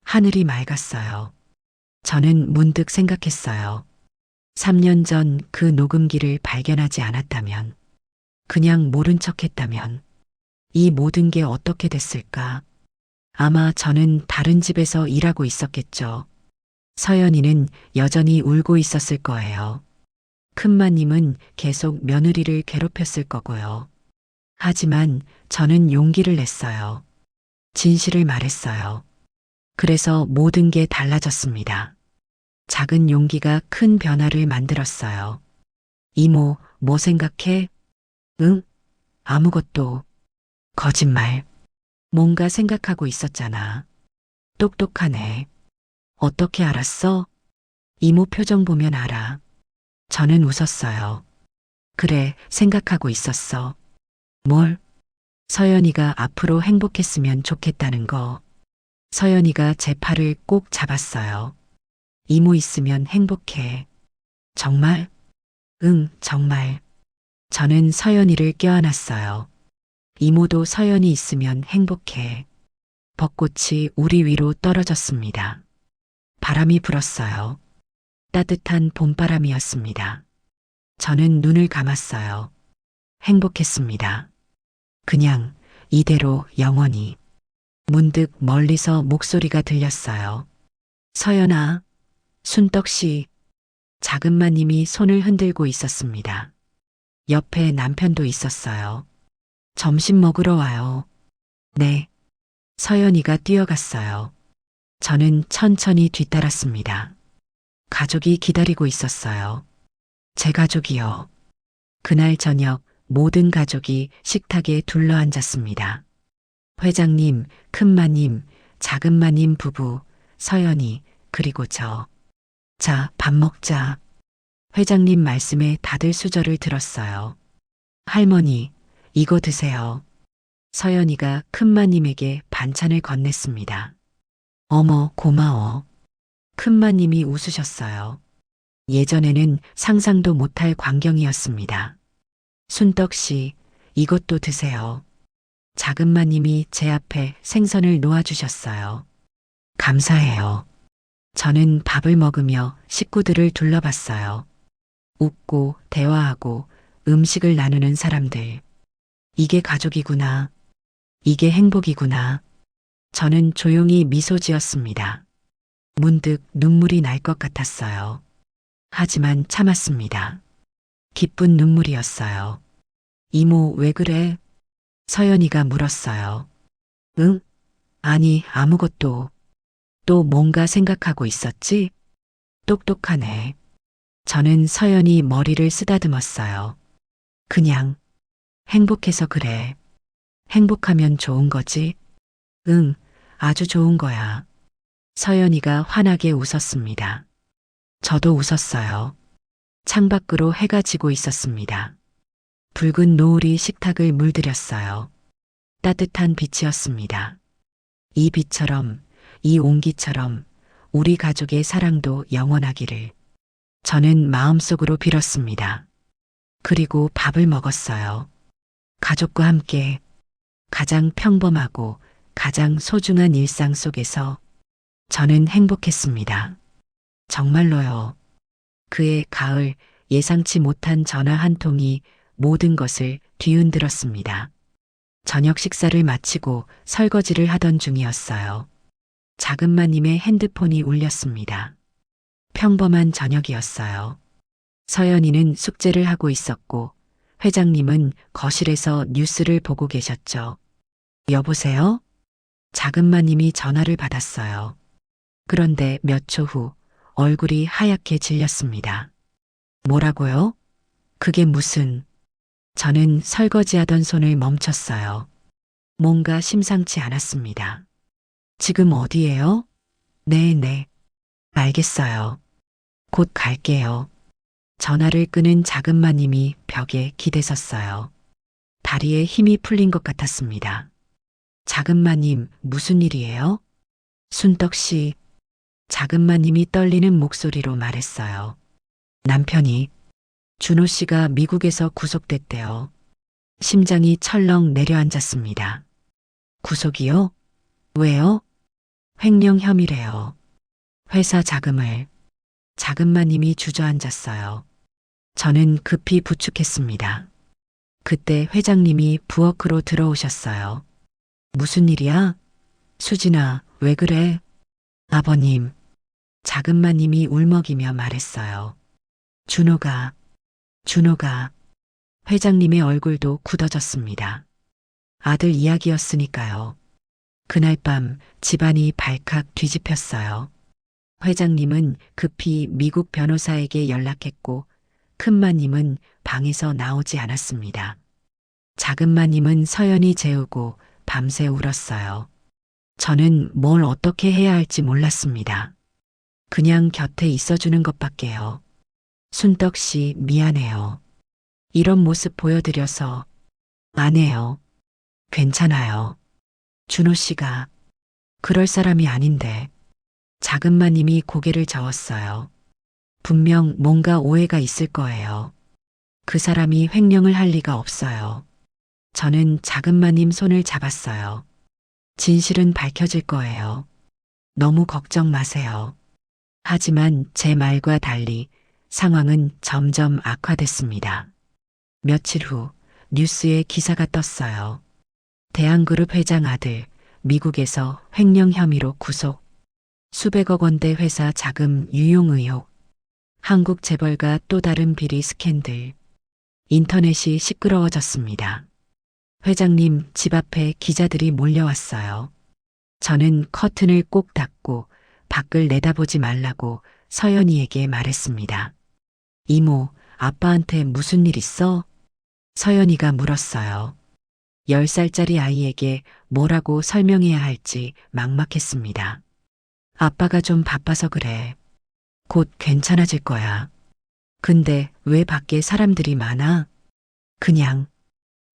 하늘이 맑았어요. 저는 문득 생각했어요. 3년 전 그 녹음기를 발견하지 않았다면, 그냥 모른 척 했다면, 이 모든 게 어떻게 됐을까? 아마 저는 다른 집에서 일하고 있었겠죠. 서연이는 여전히 울고 있었을 거예요. 큰마님은 계속 며느리를 괴롭혔을 거고요. 하지만 저는 용기를 냈어요. 진실을 말했어요. 그래서 모든 게 달라졌습니다. 작은 용기가 큰 변화를 만들었어요. 이모, 뭐 생각해? 응? 아무것도. 거짓말. 뭔가 생각하고 있었잖아. 똑똑하네. 어떻게 알았어? 이모 표정 보면 알아. 저는 웃었어요. 그래, 생각하고 있었어. 뭘? 서연이가 앞으로 행복했으면 좋겠다는 거. 서연이가 제 팔을 꼭 잡았어요. 이모 있으면 행복해. 정말? 응, 정말. 저는 서연이를 껴안았어요. 이모도 서연이 있으면 행복해. 벚꽃이 우리 위로 떨어졌습니다. 바람이 불었어요. 따뜻한 봄바람이었습니다. 저는 눈을 감았어요. 행복했습니다. 그냥 이대로 영원히. 문득 멀리서 목소리가 들렸어요. 서연아, 순떡씨. 작은마님이 손을 흔들고 있었습니다. 옆에 남편도 있었어요. 점심 먹으러 와요. 네. 서연이가 뛰어갔어요. 저는 천천히 뒤따랐습니다. 가족이 기다리고 있었어요. 제 가족이요. 그날 저녁 모든 가족이 식탁에 둘러앉았습니다. 회장님, 큰마님, 작은마님 부부, 서연이, 그리고 저. 자, 밥 먹자. 회장님 말씀에 다들 수저를 들었어요. 할머니, 이거 드세요. 서연이가 큰마님에게 반찬을 건넸습니다. 어머, 고마워. 큰마님이 웃으셨어요. 예전에는 상상도 못할 광경이었습니다. 순떡씨, 이것도 드세요. 작은마님이 제 앞에 생선을 놓아주셨어요. 감사해요. 저는 밥을 먹으며 식구들을 둘러봤어요. 웃고 대화하고 음식을 나누는 사람들. 이게 가족이구나. 이게 행복이구나. 저는 조용히 미소 지었습니다. 문득 눈물이 날 것 같았어요. 하지만 참았습니다. 기쁜 눈물이었어요. 이모, 왜 그래? 서연이가 물었어요. 응? 아니, 아무것도. 또 뭔가 생각하고 있었지? 똑똑하네. 저는 서연이 머리를 쓰다듬었어요. 그냥, 행복해서 그래. 행복하면 좋은 거지? 응, 아주 좋은 거야. 서연이가 환하게 웃었습니다. 저도 웃었어요. 창밖으로 해가 지고 있었습니다. 붉은 노을이 식탁을 물들였어요. 따뜻한 빛이었습니다. 이 빛처럼, 이 온기처럼 우리 가족의 사랑도 영원하기를. 저는 마음속으로 빌었습니다. 그리고 밥을 먹었어요. 가족과 함께 가장 평범하고 가장 소중한 일상 속에서 저는 행복했습니다. 정말로요. 그의 가을 예상치 못한 전화 한 통이 모든 것을 뒤흔들었습니다. 저녁 식사를 마치고 설거지를 하던 중이었어요. 작은마님의 핸드폰이 울렸습니다. 평범한 저녁이었어요. 서연이는 숙제를 하고 있었고 회장님은 거실에서 뉴스를 보고 계셨죠. 여보세요? 작은마님이 전화를 받았어요. 그런데 몇 초 후 얼굴이 하얗게 질렸습니다. 뭐라고요? 그게 무슨... 저는 설거지하던 손을 멈췄어요. 뭔가 심상치 않았습니다. 지금 어디예요? 네. 알겠어요. 곧 갈게요. 전화를 끄는 작은 마님이 벽에 기대섰어요. 다리에 힘이 풀린 것 같았습니다. 작은 마님, 무슨 일이에요? 순떡 씨, 작은 마님이 떨리는 목소리로 말했어요. 남편이 준호 씨가 미국에서 구속됐대요. 심장이 철렁 내려앉았습니다. 구속이요? 왜요? 횡령 혐의래요. 회사 자금을. 작은 마님이 주저앉았어요. 저는 급히 부축했습니다. 그때 회장님이 부엌으로 들어오셨어요. 무슨 일이야? 수진아, 왜 그래? 아버님, 작은 마님이 울먹이며 말했어요. 준호가, 회장님의 얼굴도 굳어졌습니다. 아들 이야기였으니까요. 그날 밤 집안이 발칵 뒤집혔어요. 회장님은 급히 미국 변호사에게 연락했고 큰마님은 방에서 나오지 않았습니다. 작은마님은 서연이 재우고 밤새 울었어요. 저는 뭘 어떻게 해야 할지 몰랐습니다. 그냥 곁에 있어주는 것밖에요. 순떡 씨 미안해요. 이런 모습 보여드려서. 안 해요. 괜찮아요. 준호 씨가 그럴 사람이 아닌데. 작은마님이 고개를 저었어요. 분명 뭔가 오해가 있을 거예요. 그 사람이 횡령을 할 리가 없어요. 저는 작은마님 손을 잡았어요. 진실은 밝혀질 거예요. 너무 걱정 마세요. 하지만 제 말과 달리 상황은 점점 악화됐습니다. 며칠 후 뉴스에 기사가 떴어요. 대한그룹 회장 아들 미국에서 횡령 혐의로 구속. 수백억 원대 회사 자금 유용 의혹. 한국 재벌가 또 다른 비리 스캔들. 인터넷이 시끄러워졌습니다. 회장님 집 앞에 기자들이 몰려왔어요. 저는 커튼을 꼭 닫고 밖을 내다보지 말라고 서연이에게 말했습니다. 이모, 아빠한테 무슨 일 있어? 서연이가 물었어요. 10살짜리 아이에게 뭐라고 설명해야 할지 막막했습니다. 아빠가 좀 바빠서 그래. 곧 괜찮아질 거야. 근데 왜 밖에 사람들이 많아? 그냥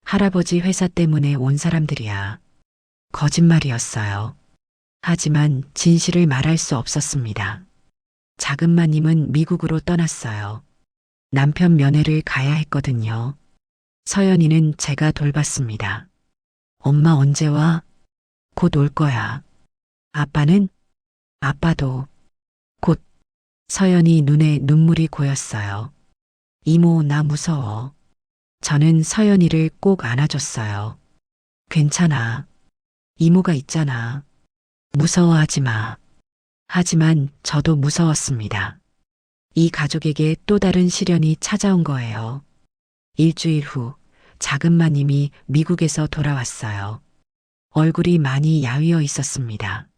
할아버지 회사 때문에 온 사람들이야. 거짓말이었어요. 하지만 진실을 말할 수 없었습니다. 작은마님은 미국으로 떠났어요. 남편 면회를 가야 했거든요. 서연이는 제가 돌봤습니다. 엄마 언제 와? 곧 올 거야. 아빠는? 아빠도 곧. 서연이 눈에 눈물이 고였어요. 이모, 나 무서워. 저는 서연이를 꼭 안아줬어요. 괜찮아. 이모가 있잖아. 무서워하지 마. 하지만 저도 무서웠습니다. 이 가족에게 또 다른 시련이 찾아온 거예요. 일주일 후 작은마님이 미국에서 돌아왔어요. 얼굴이 많이 야위어 있었습니다.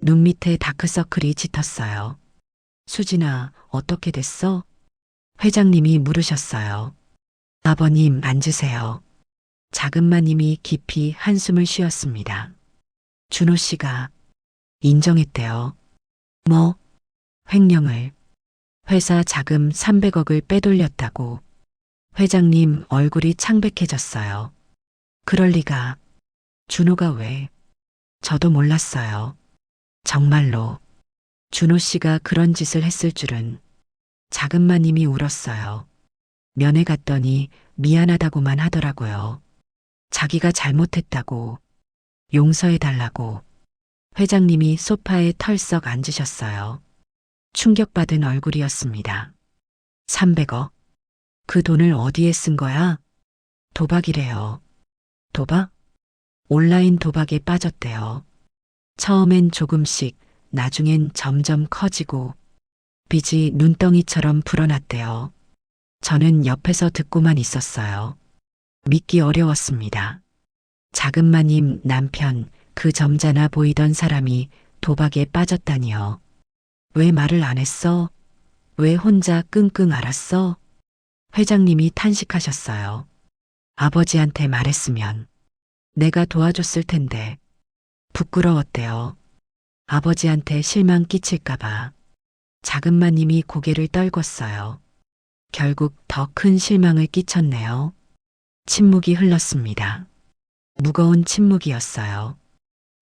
눈 밑에 다크서클이 짙었어요. 수진아, 어떻게 됐어? 회장님이 물으셨어요. 아버님, 앉으세요. 작은마님이 깊이 한숨을 쉬었습니다. 준호 씨가 인정했대요. 뭐? 횡령을. 회사 자금 300억을 빼돌렸다고. 회장님 얼굴이 창백해졌어요. 그럴 리가. 준호가 왜? 저도 몰랐어요. 정말로. 준호 씨가 그런 짓을 했을 줄은. 작은마님이 울었어요. 면회 갔더니 미안하다고만 하더라고요. 자기가 잘못했다고. 용서해달라고. 회장님이 소파에 털썩 앉으셨어요. 충격받은 얼굴이었습니다. 300억? 그 돈을 어디에 쓴 거야? 도박이래요. 도박? 온라인 도박에 빠졌대요. 처음엔 조금씩, 나중엔 점점 커지고 빚이 눈덩이처럼 불어났대요. 저는 옆에서 듣고만 있었어요. 믿기 어려웠습니다. 작은마님 남편, 그 점잖아 보이던 사람이 도박에 빠졌다니요. 왜 말을 안 했어? 왜 혼자 끙끙 앓았어? 회장님이 탄식하셨어요. 아버지한테 말했으면 내가 도와줬을 텐데 부끄러웠대요. 아버지한테 실망 끼칠까봐 작은 마님이 고개를 떨궜어요. 결국 더 큰 실망을 끼쳤네요. 침묵이 흘렀습니다. 무거운 침묵이었어요.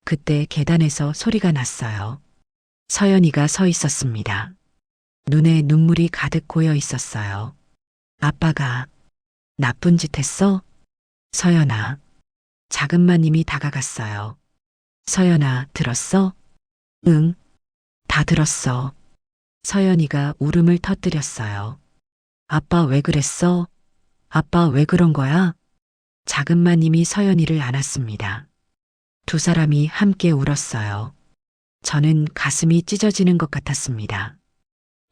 그때 계단에서 소리가 났어요. 서연이가 서 있었습니다. 눈에 눈물이 가득 고여 있었어요. 아빠가 나쁜 짓 했어? 서연아. 작은 마님이 다가갔어요. 서연아, 들었어? 응, 다 들었어. 서연이가 울음을 터뜨렸어요. 아빠 왜 그랬어? 아빠 왜 그런 거야? 작은 마님이 서연이를 안았습니다. 두 사람이 함께 울었어요. 저는 가슴이 찢어지는 것 같았습니다.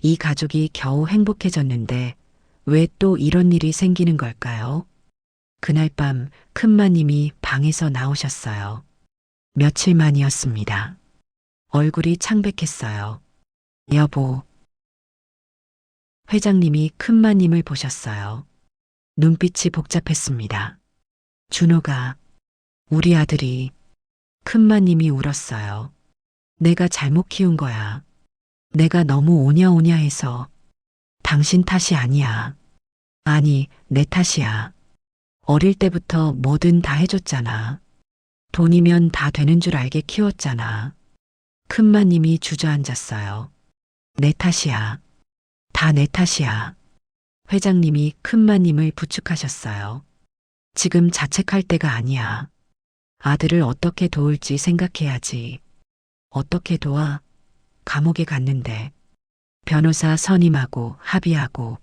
이 가족이 겨우 행복해졌는데 왜 또 이런 일이 생기는 걸까요? 그날 밤 큰마님이 방에서 나오셨어요. 며칠 만이었습니다. 얼굴이 창백했어요. 여보. 회장님이 큰마님을 보셨어요. 눈빛이 복잡했습니다. 준호가, 우리 아들이, 큰마님이 울었어요. 내가 잘못 키운 거야. 내가 너무 오냐오냐 해서. 당신 탓이 아니야. 아니, 내 탓이야. 어릴 때부터 뭐든 다 해줬잖아. 돈이면 다 되는 줄 알게 키웠잖아. 큰마님이 주저앉았어요. 내 탓이야. 다 내 탓이야. 회장님이 큰마님을 부축하셨어요. 지금 자책할 때가 아니야. 아들을 어떻게 도울지 생각해야지. 어떻게 도와? 감옥에 갔는데. 변호사 선임하고 합의하고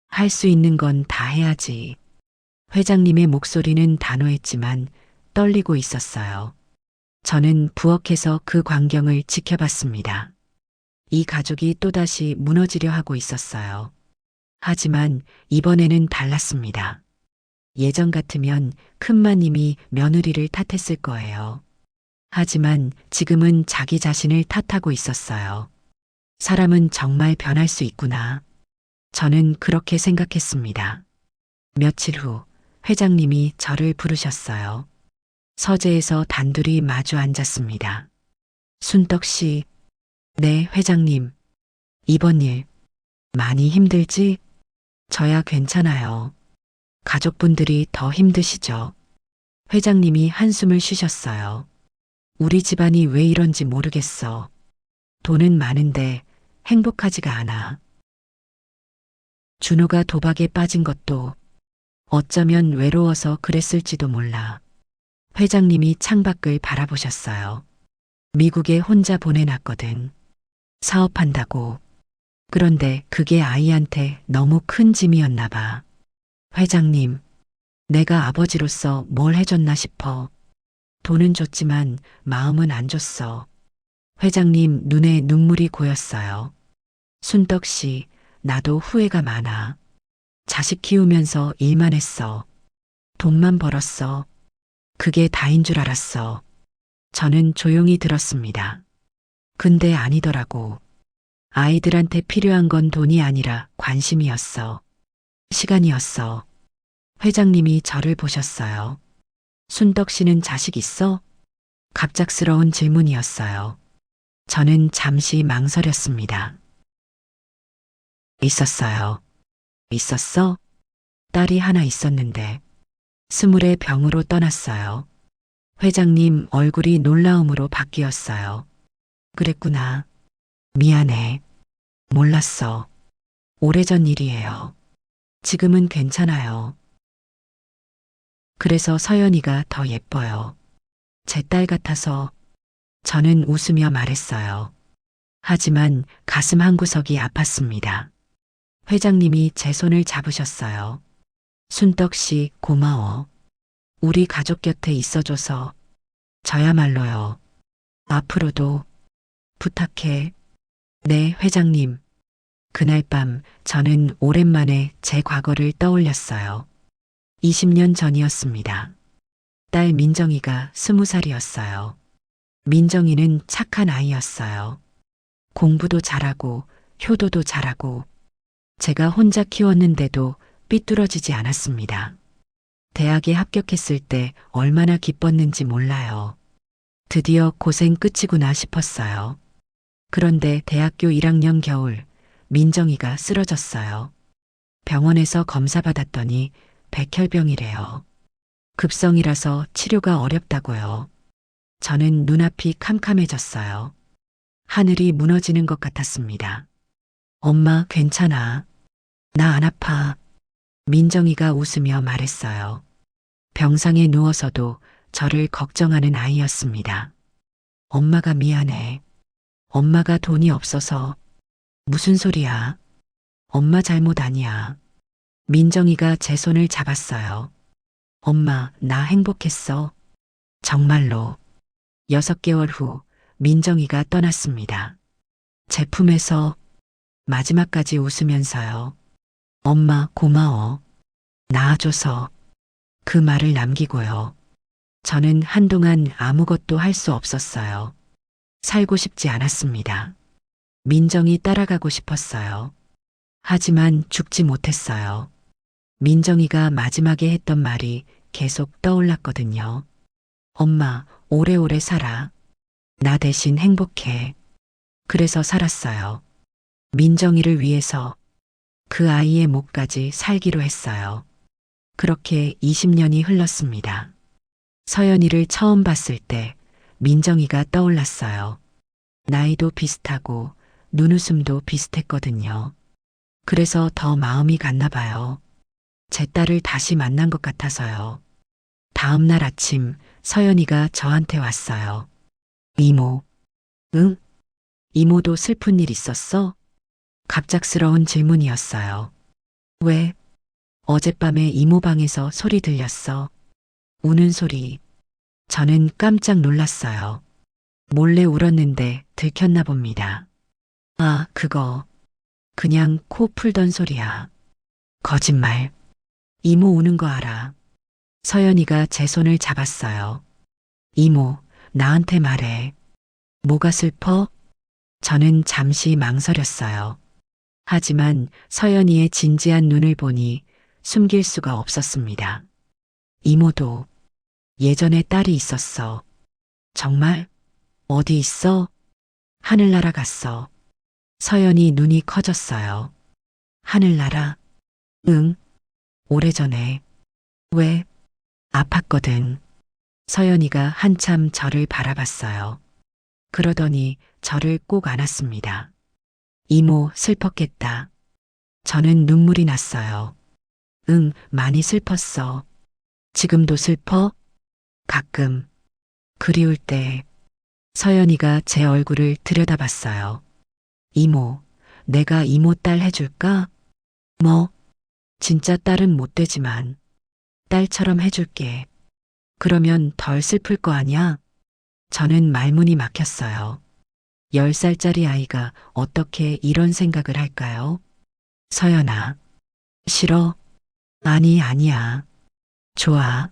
할 수 있는 건 다 해야지. 회장님의 목소리는 단호했지만 떨리고 있었어요. 저는 부엌에서 그 광경을 지켜봤습니다. 이 가족이 또다시 무너지려 하고 있었어요. 하지만 이번에는 달랐습니다. 예전 같으면 큰마님이 며느리를 탓했을 거예요. 하지만 지금은 자기 자신을 탓하고 있었어요. 사람은 정말 변할 수 있구나. 저는 그렇게 생각했습니다. 며칠 후 회장님이 저를 부르셨어요. 서재에서 단둘이 마주 앉았습니다. 순떡 씨, 네, 회장님. 이번 일 많이 힘들지? 저야 괜찮아요. 가족분들이 더 힘드시죠? 회장님이 한숨을 쉬셨어요. 우리 집안이 왜 이런지 모르겠어. 돈은 많은데 행복하지가 않아. 준호가 도박에 빠진 것도 어쩌면 외로워서 그랬을지도 몰라. 회장님이 창밖을 바라보셨어요. 미국에 혼자 보내놨거든. 사업한다고. 그런데 그게 아이한테 너무 큰 짐이었나 봐. 회장님, 내가 아버지로서 뭘 해줬나 싶어. 돈은 줬지만 마음은 안 줬어. 회장님 눈에 눈물이 고였어요. 순떡 씨, 나도 후회가 많아. 자식 키우면서 일만 했어. 돈만 벌었어. 그게 다인 줄 알았어. 저는 조용히 들었습니다. 근데 아니더라고. 아이들한테 필요한 건 돈이 아니라 관심이었어. 시간이었어. 회장님이 저를 보셨어요. 순떡 씨는 자식 있어? 갑작스러운 질문이었어요. 저는 잠시 망설였습니다. 있었어요. 있었어? 딸이 하나 있었는데 20의 병으로 떠났어요. 회장님 얼굴이 놀라움으로 바뀌었어요. 그랬구나. 미안해. 몰랐어. 오래전 일이에요. 지금은 괜찮아요. 그래서 서연이가 더 예뻐요. 제 딸 같아서. 저는 웃으며 말했어요. 하지만 가슴 한구석이 아팠습니다. 회장님이 제 손을 잡으셨어요. 순떡 씨, 고마워. 우리 가족 곁에 있어줘서. 저야말로요. 앞으로도 부탁해. 네, 회장님. 그날 밤 저는 오랜만에 제 과거를 떠올렸어요. 20년 전이었습니다. 딸 민정이가 20살이었어요. 민정이는 착한 아이였어요. 공부도 잘하고 효도도 잘하고 제가 혼자 키웠는데도 삐뚤어지지 않았습니다. 대학에 합격했을 때 얼마나 기뻤는지 몰라요. 드디어 고생 끝이구나 싶었어요. 그런데 대학교 1학년 겨울 민정이가 쓰러졌어요. 병원에서 검사 받았더니 백혈병이래요. 급성이라서 치료가 어렵다고요. 저는 눈앞이 캄캄해졌어요. 하늘이 무너지는 것 같았습니다. 엄마, 괜찮아. 나 안 아파. 민정이가 웃으며 말했어요. 병상에 누워서도 저를 걱정하는 아이였습니다. 엄마가 미안해. 엄마가 돈이 없어서. 무슨 소리야? 엄마 잘못 아니야. 민정이가 제 손을 잡았어요. 엄마, 나 행복했어. 정말로. 6개월 후 민정이가 떠났습니다. 제품에서 마지막까지 웃으면서요. 엄마, 고마워. 낳아줘서. 그 말을 남기고요. 저는 한동안 아무것도 할 수 없었어요. 살고 싶지 않았습니다. 민정이 따라가고 싶었어요. 하지만 죽지 못했어요. 민정이가 마지막에 했던 말이 계속 떠올랐거든요. 엄마, 오래오래 살아. 나 대신 행복해. 그래서 살았어요. 민정이를 위해서 그 아이의 목까지 살기로 했어요. 그렇게 20년이 흘렀습니다. 서연이를 처음 봤을 때 민정이가 떠올랐어요. 나이도 비슷하고 눈웃음도 비슷했거든요. 그래서 더 마음이 갔나 봐요. 제 딸을 다시 만난 것 같아서요. 다음 날 아침 서연이가 저한테 왔어요. 이모. 응? 이모도 슬픈 일 있었어? 갑작스러운 질문이었어요. 왜? 어젯밤에 이모 방에서 소리 들렸어. 우는 소리. 저는 깜짝 놀랐어요. 몰래 울었는데 들켰나 봅니다. 아, 그거. 그냥 코 풀던 소리야. 거짓말. 이모 우는 거 알아. 서연이가 제 손을 잡았어요. 이모, 나한테 말해. 뭐가 슬퍼? 저는 잠시 망설였어요. 하지만 서연이의 진지한 눈을 보니 숨길 수가 없었습니다. 이모도 예전에 딸이 있었어. 정말? 어디 있어? 하늘나라 갔어. 서연이 눈이 커졌어요. 하늘나라? 응. 오래전에. 왜? 아팠거든. 서연이가 한참 저를 바라봤어요. 그러더니 저를 꼭 안았습니다. 이모 슬펐겠다. 저는 눈물이 났어요. 응, 많이 슬펐어. 지금도 슬퍼? 가끔. 그리울 때. 서연이가 제 얼굴을 들여다봤어요. 이모, 내가 이모 딸 해줄까? 뭐? 진짜 딸은 못 되지만 딸처럼 해줄게. 그러면 덜 슬플 거 아냐? 저는 말문이 막혔어요. 10살짜리 아이가 어떻게 이런 생각을 할까요? 서연아. 싫어? 아니, 아니야. 좋아.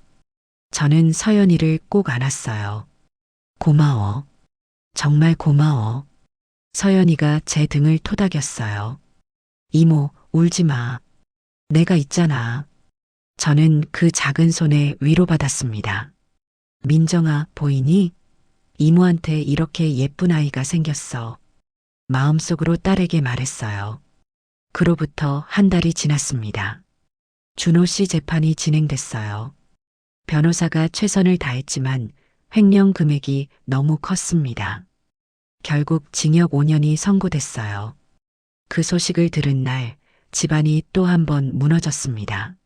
저는 서연이를 꼭 안았어요. 고마워. 정말 고마워. 서연이가 제 등을 토닥였어요. 이모, 울지 마. 내가 있잖아. 저는 그 작은 손에 위로받았습니다. 민정아, 보이니? 이모한테 이렇게 예쁜 아이가 생겼어. 마음속으로 딸에게 말했어요. 그로부터 한 달이 지났습니다. 준호 씨 재판이 진행됐어요. 변호사가 최선을 다했지만 횡령 금액이 너무 컸습니다. 결국 징역 5년이 선고됐어요. 그 소식을 들은 날 집안이 또 한 번 무너졌습니다.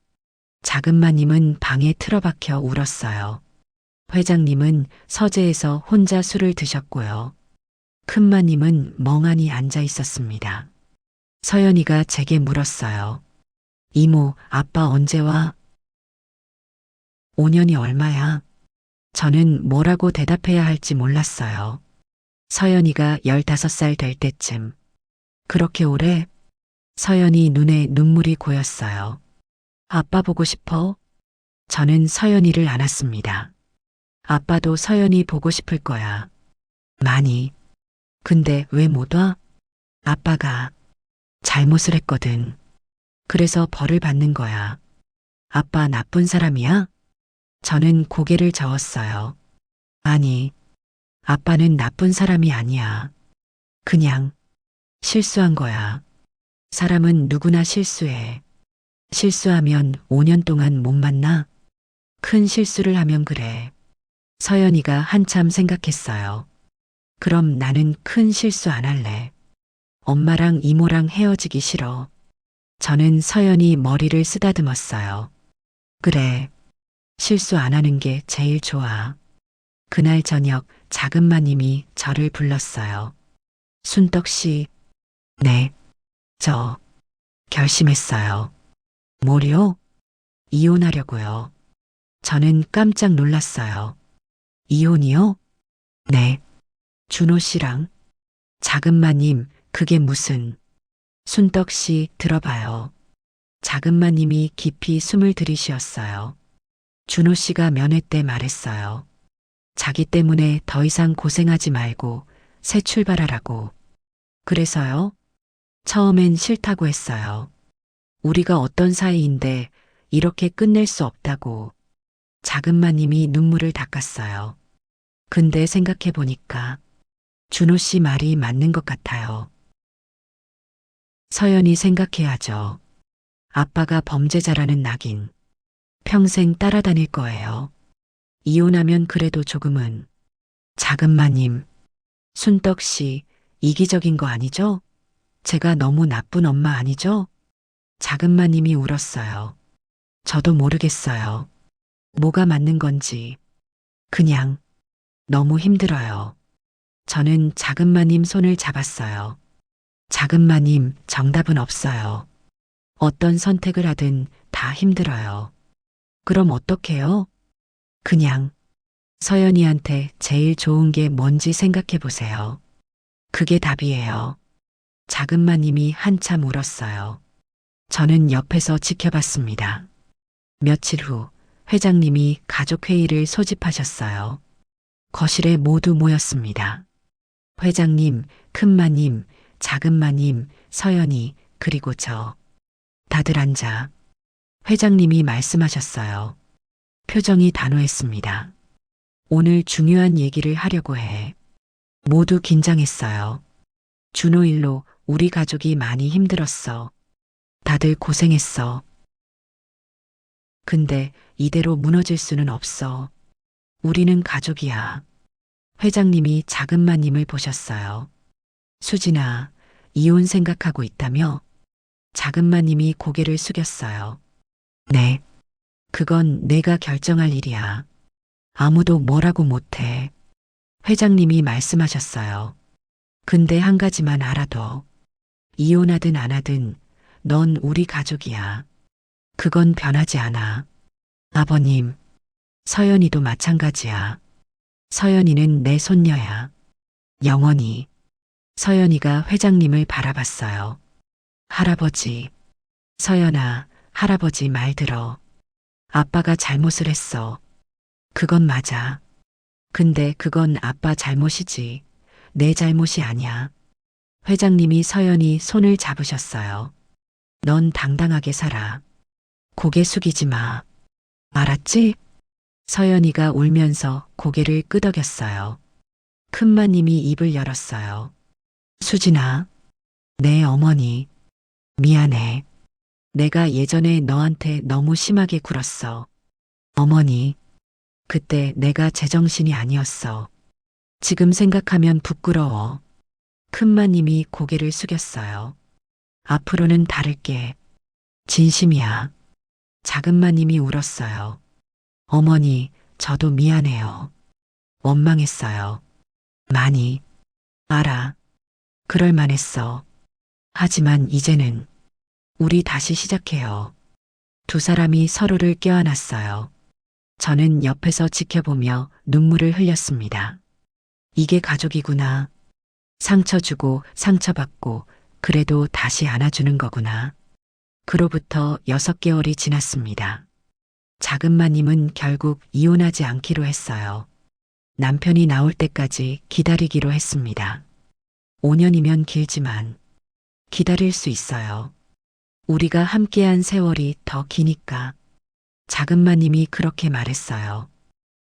작은 마님은 방에 틀어박혀 울었어요. 회장님은 서재에서 혼자 술을 드셨고요. 큰 마님은 멍하니 앉아 있었습니다. 서연이가 제게 물었어요. 이모, 아빠 언제 와? 5년이 얼마야? 저는 뭐라고 대답해야 할지 몰랐어요. 서연이가 15살 될 때쯤. 그렇게 오래? 서연이 눈에 눈물이 고였어요. 아빠 보고 싶어? 저는 서연이를 안았습니다. 아빠도 서연이 보고 싶을 거야. 많이. 근데 왜 못 와? 아빠가 잘못을 했거든. 그래서 벌을 받는 거야. 아빠 나쁜 사람이야? 저는 고개를 저었어요. 아니, 아빠는 나쁜 사람이 아니야. 그냥 실수한 거야. 사람은 누구나 실수해. 실수하면 5년 동안 못 만나? 큰 실수를 하면 그래. 서연이가 한참 생각했어요. 그럼 나는 큰 실수 안 할래. 엄마랑 이모랑 헤어지기 싫어. 저는 서연이 머리를 쓰다듬었어요. 그래. 실수 안 하는 게 제일 좋아. 그날 저녁 작은 마님이 저를 불렀어요. 순떡 씨, 네, 저 결심했어요. 뭐요? 이혼하려고요. 저는 깜짝 놀랐어요. 이혼이요? 네. 준호 씨랑? 작은 마님, 그게 무슨? 순떡 씨 들어봐요. 작은 마님이 깊이 숨을 들이쉬었어요. 준호 씨가 면회 때 말했어요. 자기 때문에 더 이상 고생하지 말고 새 출발하라고. 그래서요? 처음엔 싫다고 했어요. 우리가 어떤 사이인데 이렇게 끝낼 수 없다고. 작은 마님이 눈물을 닦았어요. 근데 생각해 보니까 준호 씨 말이 맞는 것 같아요. 서연이 생각해야죠. 아빠가 범죄자라는 낙인. 평생 따라다닐 거예요. 이혼하면 그래도 조금은. 작은 마님, 순떡 씨, 이기적인 거 아니죠? 제가 너무 나쁜 엄마 아니죠? 작은 마님이 울었어요. 저도 모르겠어요. 뭐가 맞는 건지. 그냥 너무 힘들어요. 저는 작은 마님 손을 잡았어요. 작은 마님, 정답은 없어요. 어떤 선택을 하든 다 힘들어요. 그럼 어떡해요? 그냥 서연이한테 제일 좋은 게 뭔지 생각해 보세요. 그게 답이에요. 작은 마님이 한참 울었어요. 저는 옆에서 지켜봤습니다. 며칠 후 회장님이 가족회의를 소집하셨어요. 거실에 모두 모였습니다. 회장님, 큰마님, 작은마님, 서연이, 그리고 저. 다들 앉아. 회장님이 말씀하셨어요. 표정이 단호했습니다. 오늘 중요한 얘기를 하려고 해. 모두 긴장했어요. 준호 일로 우리 가족이 많이 힘들었어. 다들 고생했어. 근데 이대로 무너질 수는 없어. 우리는 가족이야. 회장님이 작은마님을 보셨어요. 수진아, 이혼 생각하고 있다며? 작은마님이 고개를 숙였어요. 네. 그건 내가 결정할 일이야. 아무도 뭐라고 못해. 회장님이 말씀하셨어요. 근데 한 가지만 알아둬. 이혼하든 안 하든 넌 우리 가족이야. 그건 변하지 않아. 아버님, 서연이도 마찬가지야. 서연이는 내 손녀야. 영원히. 서연이가 회장님을 바라봤어요. 할아버지. 서연아, 할아버지 말 들어. 아빠가 잘못을 했어. 그건 맞아. 근데 그건 아빠 잘못이지. 내 잘못이 아니야. 회장님이 서연이 손을 잡으셨어요. 넌 당당하게 살아. 고개 숙이지 마. 알았지? 서연이가 울면서 고개를 끄덕였어요. 큰마님이 입을 열었어요. 수진아, 내 어머니, 미안해. 내가 예전에 너한테 너무 심하게 굴었어. 어머니, 그때 내가 제정신이 아니었어. 지금 생각하면 부끄러워. 큰마님이 고개를 숙였어요. 앞으로는 다를게. 진심이야. 작은마님이 울었어요. 어머니, 저도 미안해요. 원망했어요. 많이. 알아. 그럴 만했어. 하지만 이제는 우리 다시 시작해요. 두 사람이 서로를 껴안았어요. 저는 옆에서 지켜보며 눈물을 흘렸습니다. 이게 가족이구나. 상처 주고 상처받고 그래도 다시 안아주는 거구나. 그로부터 6개월이 지났습니다. 작은마님은 결국 이혼하지 않기로 했어요. 남편이 나올 때까지 기다리기로 했습니다. 5년이면 길지만 기다릴 수 있어요. 우리가 함께한 세월이 더 기니까. 작은 마님이 그렇게 말했어요.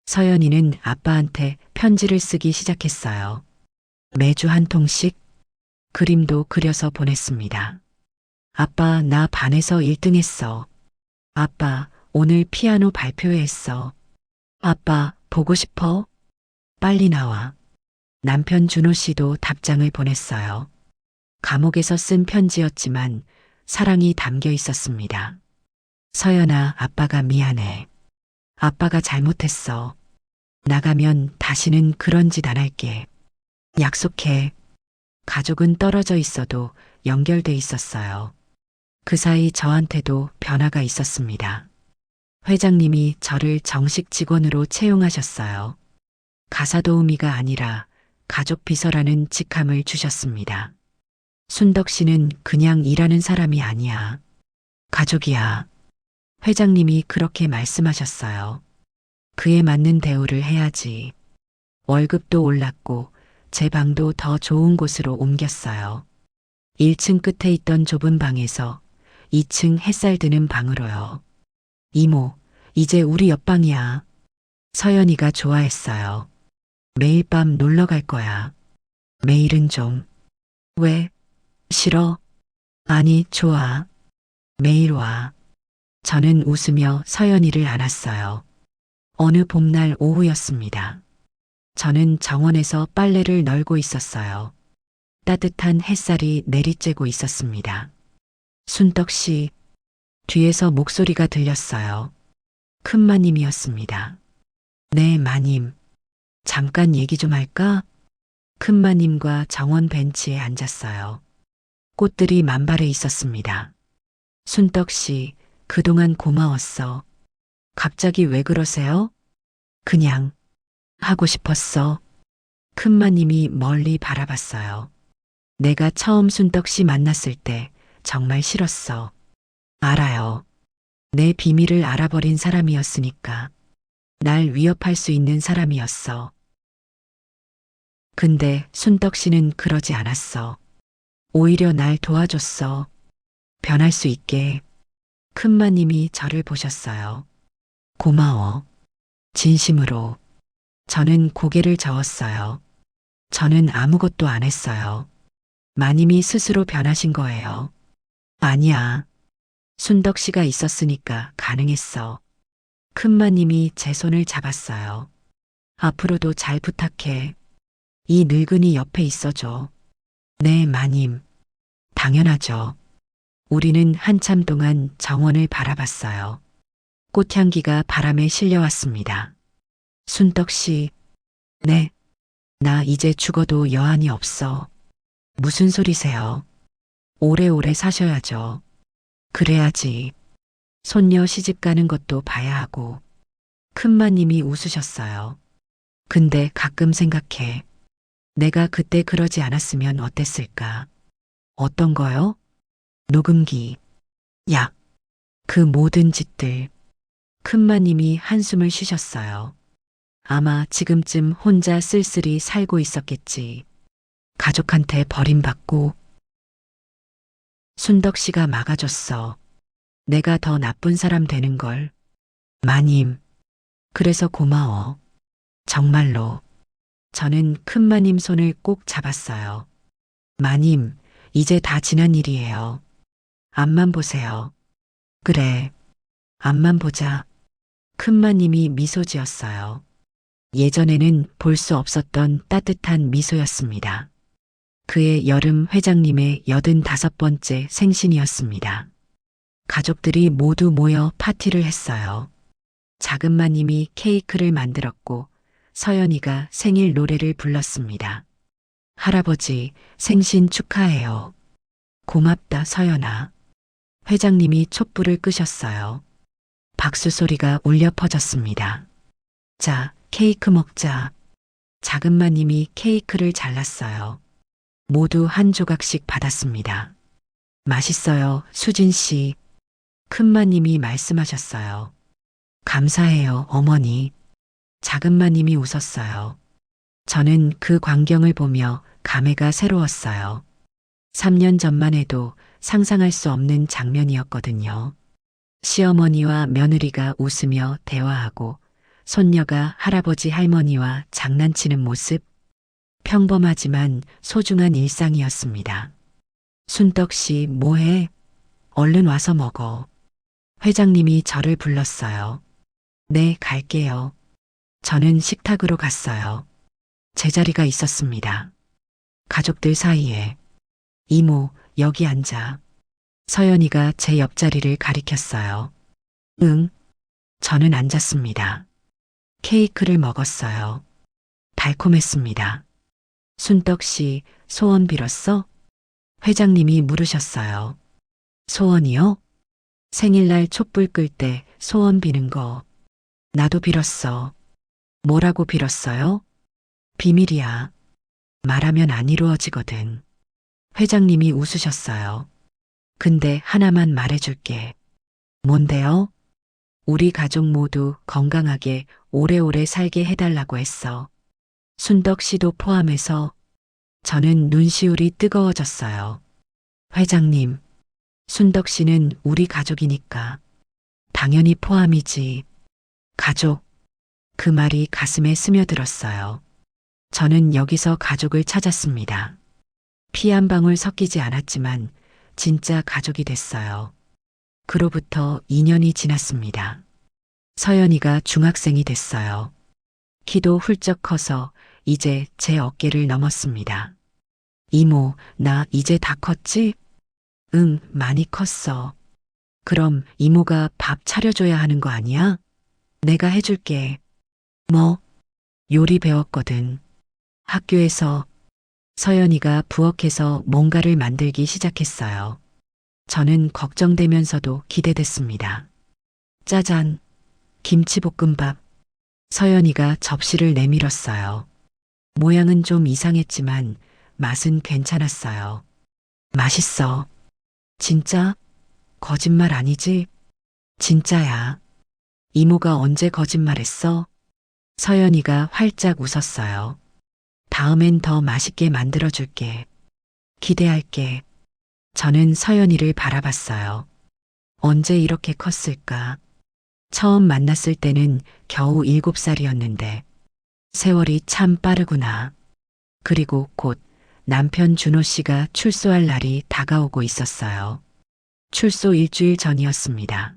서연이는 아빠한테 편지를 쓰기 시작했어요. 매주 한 통씩 그림도 그려서 보냈습니다. 아빠, 나 반에서 1등 했어. 아빠, 오늘 피아노 발표회 했어. 아빠, 보고 싶어? 빨리 나와. 남편 준호 씨도 답장을 보냈어요. 감옥에서 쓴 편지였지만 사랑이 담겨 있었습니다. 서연아, 아빠가 미안해. 아빠가 잘못했어. 나가면 다시는 그런 짓 안 할게. 약속해. 가족은 떨어져 있어도 연결돼 있었어요. 그 사이 저한테도 변화가 있었습니다. 회장님이 저를 정식 직원으로 채용하셨어요. 가사 도우미가 아니라 가족 비서라는 직함을 주셨습니다. 순덕 씨는 그냥 일하는 사람이 아니야. 가족이야. 회장님이 그렇게 말씀하셨어요. 그에 맞는 대우를 해야지. 월급도 올랐고 제 방도 더 좋은 곳으로 옮겼어요. 1층 끝에 있던 좁은 방에서 2층 햇살 드는 방으로요. 이모, 이제 우리 옆방이야. 서연이가 좋아했어요. 매일 밤 놀러 갈 거야. 매일은 좀. 왜? 싫어? 아니, 좋아. 매일 와. 저는 웃으며 서연이를 안았어요. 어느 봄날 오후였습니다. 저는 정원에서 빨래를 널고 있었어요. 따뜻한 햇살이 내리쬐고 있었습니다. 순덕 씨, 뒤에서 목소리가 들렸어요. 큰 마님이었습니다. 네, 마님. 잠깐 얘기 좀 할까? 큰 마님과 정원 벤치에 앉았어요. 꽃들이 만발해 있었습니다. 순덕 씨, 그동안 고마웠어. 갑자기 왜 그러세요? 그냥 하고 싶었어. 큰 마님이 멀리 바라봤어요. 내가 처음 순덕 씨 만났을 때 정말 싫었어. 알아요. 내 비밀을 알아버린 사람이었으니까. 날 위협할 수 있는 사람이었어. 근데 순덕 씨는 그러지 않았어. 오히려 날 도와줬어. 변할 수 있게. 큰마님이 저를 보셨어요. 고마워. 진심으로. 저는 고개를 저었어요. 저는 아무것도 안 했어요. 마님이 스스로 변하신 거예요. 아니야. 순덕 씨가 있었으니까 가능했어. 큰마님이 제 손을 잡았어요. 앞으로도 잘 부탁해. 이 늙은이 옆에 있어줘. 네, 마님. 당연하죠. 우리는 한참 동안 정원을 바라봤어요. 꽃향기가 바람에 실려왔습니다. 순덕 씨, 네. 나 이제 죽어도 여한이 없어. 무슨 소리세요? 오래오래 사셔야죠. 그래야지. 손녀 시집 가는 것도 봐야 하고. 큰마님이 웃으셨어요. 근데 가끔 생각해. 내가 그때 그러지 않았으면 어땠을까? 어떤 거요? 녹음기, 약, 그 모든 짓들. 큰마님이 한숨을 쉬셨어요. 아마 지금쯤 혼자 쓸쓸히 살고 있었겠지. 가족한테 버림받고. 순덕 씨가 막아줬어. 내가 더 나쁜 사람 되는 걸. 마님, 그래서 고마워. 정말로. 저는 큰마님 손을 꼭 잡았어요. 마님, 이제 다 지난 일이에요. 앞만 보세요. 그래, 앞만 보자. 큰마님이 미소 지었어요. 예전에는 볼 수 없었던 따뜻한 미소였습니다. 그의 여름 회장님의 85번째 생신이었습니다. 가족들이 모두 모여 파티를 했어요. 작은 마님이 케이크를 만들었고 서연이가 생일 노래를 불렀습니다. 할아버지, 생신 축하해요. 고맙다, 서연아. 회장님이 촛불을 끄셨어요. 박수 소리가 울려 퍼졌습니다. 자, 케이크 먹자. 작은 마님이 케이크를 잘랐어요. 모두 한 조각씩 받았습니다. 맛있어요, 수진 씨. 큰 마님이 말씀하셨어요. 감사해요, 어머니. 작은 마님이 웃었어요. 저는 그 광경을 보며 감회가 새로웠어요. 3년 전만 해도 상상할 수 없는 장면이었거든요. 시어머니와 며느리가 웃으며 대화하고 손녀가 할아버지 할머니와 장난치는 모습, 평범하지만 소중한 일상이었습니다. 순떡 씨, 뭐해? 얼른 와서 먹어. 회장님이 저를 불렀어요. 네, 갈게요. 저는 식탁으로 갔어요. 제자리가 있었습니다. 가족들 사이에. 이모, 여기 앉아. 서연이가 제 옆자리를 가리켰어요. 응. 저는 앉았습니다. 케이크를 먹었어요. 달콤했습니다. 순떡 씨, 소원 빌었어? 회장님이 물으셨어요. 소원이요? 생일날 촛불 끌 때 소원 비는 거. 나도 빌었어. 뭐라고 빌었어요? 비밀이야. 말하면 안 이루어지거든. 회장님이 웃으셨어요. 근데 하나만 말해줄게. 뭔데요? 우리 가족 모두 건강하게 오래오래 살게 해달라고 했어. 순덕 씨도 포함해서. 저는 눈시울이 뜨거워졌어요. 회장님, 순덕 씨는 우리 가족이니까. 당연히 포함이지. 가족. 그 말이 가슴에 스며들었어요. 저는 여기서 가족을 찾았습니다. 피 한 방울 섞이지 않았지만 진짜 가족이 됐어요. 그로부터 2년이 지났습니다. 서연이가 중학생이 됐어요. 키도 훌쩍 커서 이제 제 어깨를 넘었습니다. 이모, 나 이제 다 컸지? 응, 많이 컸어. 그럼 이모가 밥 차려줘야 하는 거 아니야? 내가 해줄게. 뭐? 요리 배웠거든. 학교에서. 서연이가 부엌에서 뭔가를 만들기 시작했어요. 저는 걱정되면서도 기대됐습니다. 짜잔, 김치볶음밥. 서연이가 접시를 내밀었어요. 모양은 좀 이상했지만 맛은 괜찮았어요. 맛있어. 진짜? 거짓말 아니지? 진짜야. 이모가 언제 거짓말했어? 서연이가 활짝 웃었어요. 다음엔 더 맛있게 만들어줄게. 기대할게. 저는 서연이를 바라봤어요. 언제 이렇게 컸을까? 처음 만났을 때는 겨우 7살이었는데 세월이 참 빠르구나. 그리고 곧 남편 준호 씨가 출소할 날이 다가오고 있었어요. 출소 일주일 전이었습니다.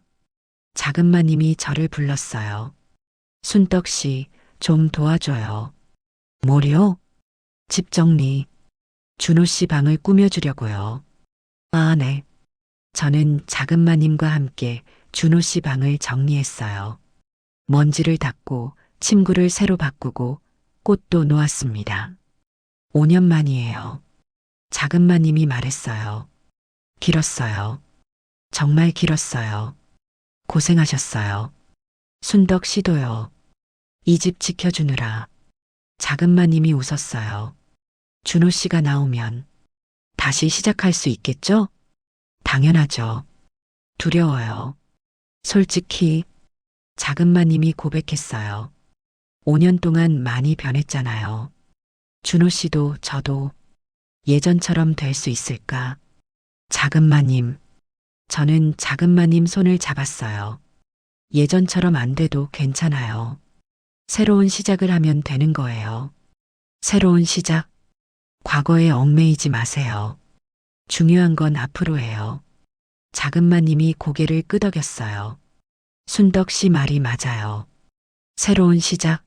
작은마님이 저를 불렀어요. 순떡 씨, 좀 도와줘요. 뭐요? 집 정리. 준호 씨 방을 꾸며주려고요. 아, 네. 저는 작은마님과 함께 준호 씨 방을 정리했어요. 먼지를 닦고 침구를 새로 바꾸고 꽃도 놓았습니다. 5년 만이에요. 작은마님이 말했어요. 길었어요. 정말 길었어요. 고생하셨어요. 순덕 씨도요. 이 집 지켜주느라. 작은마님이 웃었어요. 준호 씨가 나오면 다시 시작할 수 있겠죠? 당연하죠. 두려워요. 솔직히 작은마님이 고백했어요. 5년 동안 많이 변했잖아요. 준호 씨도 저도 예전처럼 될 수 있을까? 작은마님. 저는 작은마님 손을 잡았어요. 예전처럼 안 돼도 괜찮아요. 새로운 시작을 하면 되는 거예요. 새로운 시작. 과거에 얽매이지 마세요. 중요한 건 앞으로예요. 작은마님이 고개를 끄덕였어요. 순덕 씨 말이 맞아요. 새로운 시작.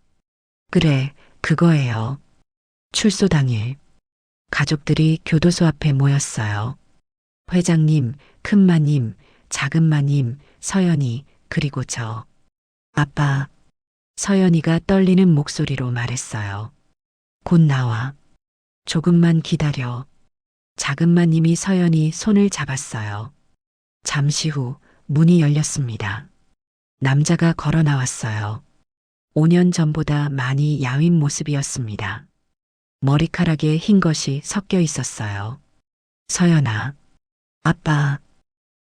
그래, 그거예요. 출소 당일. 가족들이 교도소 앞에 모였어요. 회장님, 큰마님, 작은마님, 서연이, 그리고 저. 아빠. 서연이가 떨리는 목소리로 말했어요. 곧 나와. 조금만 기다려. 작은마님이 서연이 손을 잡았어요. 잠시 후 문이 열렸습니다. 남자가 걸어 나왔어요. 5년 전보다 많이 야윈 모습이었습니다. 머리카락에 흰 것이 섞여 있었어요. 서연아. 아빠.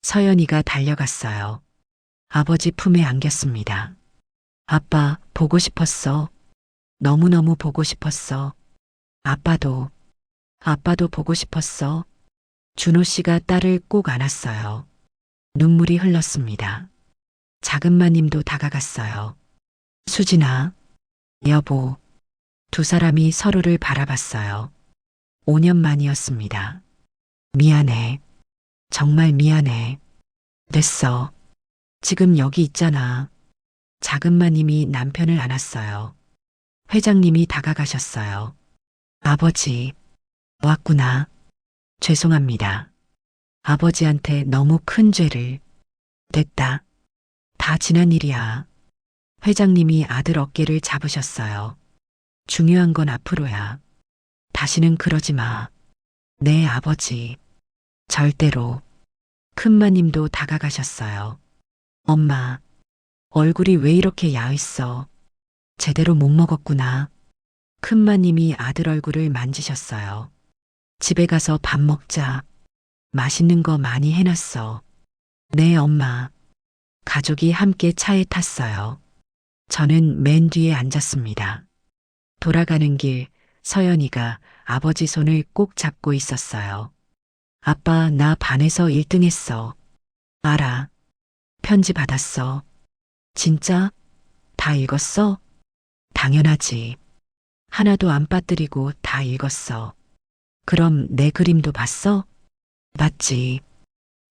서연이가 달려갔어요. 아버지 품에 안겼습니다. 아빠, 보고 싶었어. 너무너무 보고 싶었어. 아빠도 보고 싶었어. 준호 씨가 딸을 꼭 안았어요. 눈물이 흘렀습니다. 작은 마님도 다가갔어요. 수진아, 여보. 두 사람이 서로를 바라봤어요. 5년 만이었습니다. 미안해. 정말 미안해. 됐어. 지금 여기 있잖아. 작은 마님이 남편을 안았어요. 회장님이 다가가셨어요. 아버지, 왔구나. 죄송합니다. 아버지한테 너무 큰 죄를. 됐다. 다 지난 일이야. 회장님이 아들 어깨를 잡으셨어요. 중요한 건 앞으로야. 다시는 그러지 마. 네, 아버지. 절대로. 큰마님도 다가가셨어요. 엄마, 얼굴이 왜 이렇게 야했어? 제대로 못 먹었구나. 큰마님이 아들 얼굴을 만지셨어요. 집에 가서 밥 먹자. 맛있는 거 많이 해놨어. 네, 엄마. 가족이 함께 차에 탔어요. 저는 맨 뒤에 앉았습니다. 돌아가는 길, 서연이가 아버지 손을 꼭 잡고 있었어요. 아빠, 나 반에서 1등 했어. 알아. 편지 받았어. 진짜? 다 읽었어? 당연하지. 하나도 안 빠뜨리고 다 읽었어. 그럼 내 그림도 봤어? 봤지.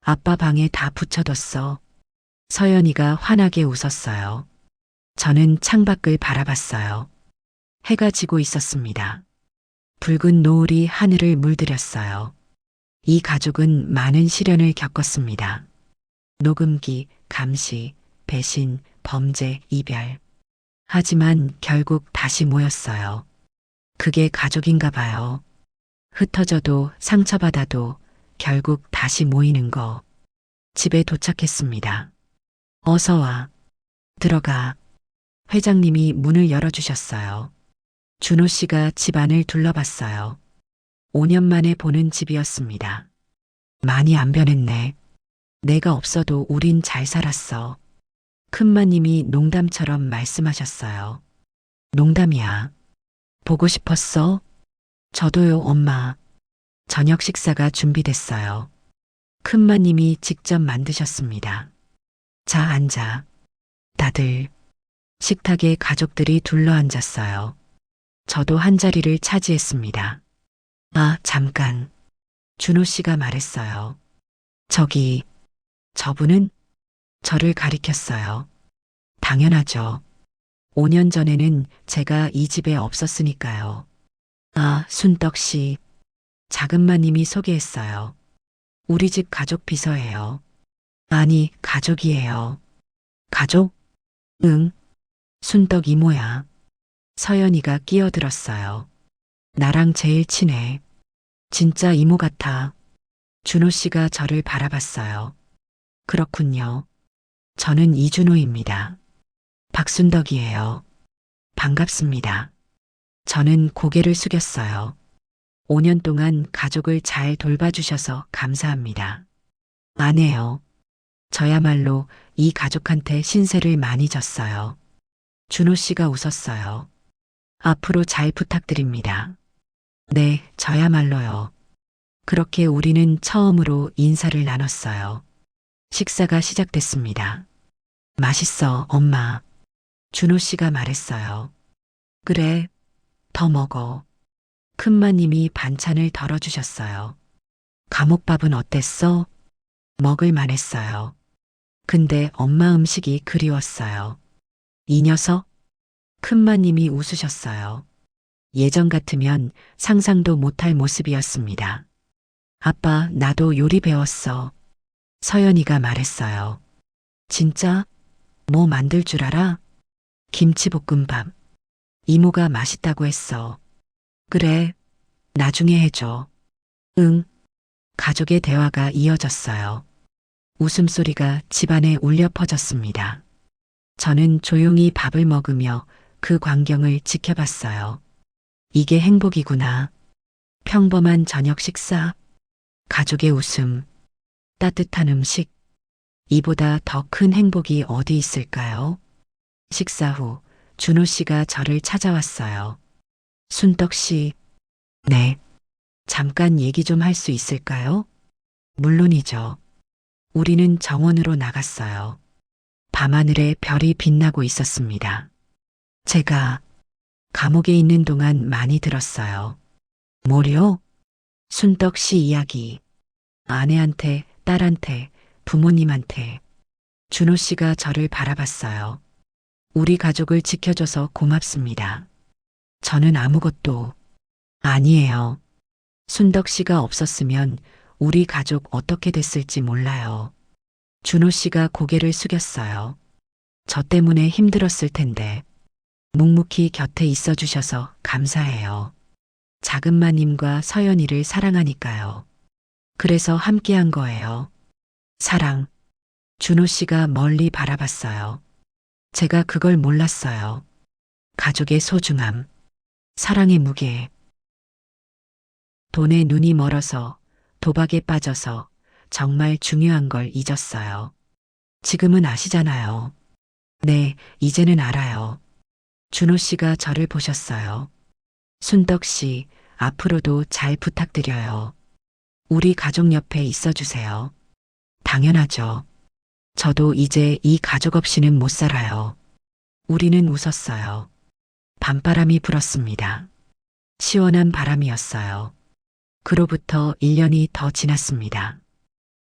아빠 방에 다 붙여뒀어. 서연이가 환하게 웃었어요. 저는 창밖을 바라봤어요. 해가 지고 있었습니다. 붉은 노을이 하늘을 물들였어요. 이 가족은 많은 시련을 겪었습니다. 녹음기, 감시, 배신, 범죄, 이별. 하지만 결국 다시 모였어요. 그게 가족인가 봐요. 흩어져도 상처받아도 결국 다시 모이는 거. 집에 도착했습니다. 어서 와. 들어가. 회장님이 문을 열어주셨어요. 준호 씨가 집안을 둘러봤어요. 5년 만에 보는 집이었습니다. 많이 안 변했네. 내가 없어도 우린 잘 살았어. 큰마님이 농담처럼 말씀하셨어요. 농담이야. 보고 싶었어? 저도요, 엄마. 저녁 식사가 준비됐어요. 큰마님이 직접 만드셨습니다. 자, 앉아. 다들. 식탁에 가족들이 둘러앉았어요. 저도 한 자리를 차지했습니다. 아, 잠깐. 준호 씨가 말했어요. 저기, 저분은? 저를 가리켰어요. 당연하죠. 5년 전에는 제가 이 집에 없었으니까요. 아, 순떡 씨. 작은마님이 소개했어요. 우리 집 가족 비서예요. 아니, 가족이에요. 가족? 응. 순떡 이모야. 서연이가 끼어들었어요. 나랑 제일 친해. 진짜 이모 같아. 준호 씨가 저를 바라봤어요. 그렇군요. 저는 이준호입니다. 박순덕이에요. 반갑습니다. 저는 고개를 숙였어요. 5년 동안 가족을 잘 돌봐주셔서 감사합니다. 아니에요. 저야말로 이 가족한테 신세를 많이 졌어요. 준호 씨가 웃었어요. 앞으로 잘 부탁드립니다. 네, 저야말로요. 그렇게 우리는 처음으로 인사를 나눴어요. 식사가 시작됐습니다. 맛있어, 엄마. 준호 씨가 말했어요. 그래, 더 먹어. 큰마님이 반찬을 덜어주셨어요. 감옥밥은 어땠어? 먹을 만했어요. 근데 엄마 음식이 그리웠어요. 이 녀석? 큰마님이 웃으셨어요. 예전 같으면 상상도 못할 모습이었습니다. 아빠, 나도 요리 배웠어. 서연이가 말했어요. 진짜? 뭐 만들 줄 알아? 김치볶음밥. 이모가 맛있다고 했어. 그래, 나중에 해줘. 응. 가족의 대화가 이어졌어요. 웃음소리가 집안에 울려 퍼졌습니다. 저는 조용히 밥을 먹으며 그 광경을 지켜봤어요. 이게 행복이구나. 평범한 저녁 식사, 가족의 웃음, 따뜻한 음식. 이보다 더 큰 행복이 어디 있을까요? 식사 후 준호 씨가 저를 찾아왔어요. 순떡 씨, 네. 잠깐 얘기 좀 할 수 있을까요? 물론이죠. 우리는 정원으로 나갔어요. 밤하늘에 별이 빛나고 있었습니다. 제가 감옥에 있는 동안 많이 들었어요. 뭐요? 순덕 씨 이야기. 아내한테, 딸한테, 부모님한테. 준호 씨가 저를 바라봤어요. 우리 가족을 지켜줘서 고맙습니다. 저는 아무것도 아니에요. 순덕 씨가 없었으면 우리 가족 어떻게 됐을지 몰라요. 준호 씨가 고개를 숙였어요. 저 때문에 힘들었을 텐데 묵묵히 곁에 있어 주셔서 감사해요. 작은 마님과 서연이를 사랑하니까요. 그래서 함께한 거예요. 사랑. 준호 씨가 멀리 바라봤어요. 제가 그걸 몰랐어요. 가족의 소중함, 사랑의 무게. 돈에 눈이 멀어서, 도박에 빠져서 정말 중요한 걸 잊었어요. 지금은 아시잖아요. 네, 이제는 알아요. 준호 씨가 저를 보셨어요. 순덕 씨, 앞으로도 잘 부탁드려요. 우리 가족 옆에 있어 주세요. 당연하죠. 저도 이제 이 가족 없이는 못 살아요. 우리는 웃었어요. 밤바람이 불었습니다. 시원한 바람이었어요. 그로부터 1년이 더 지났습니다.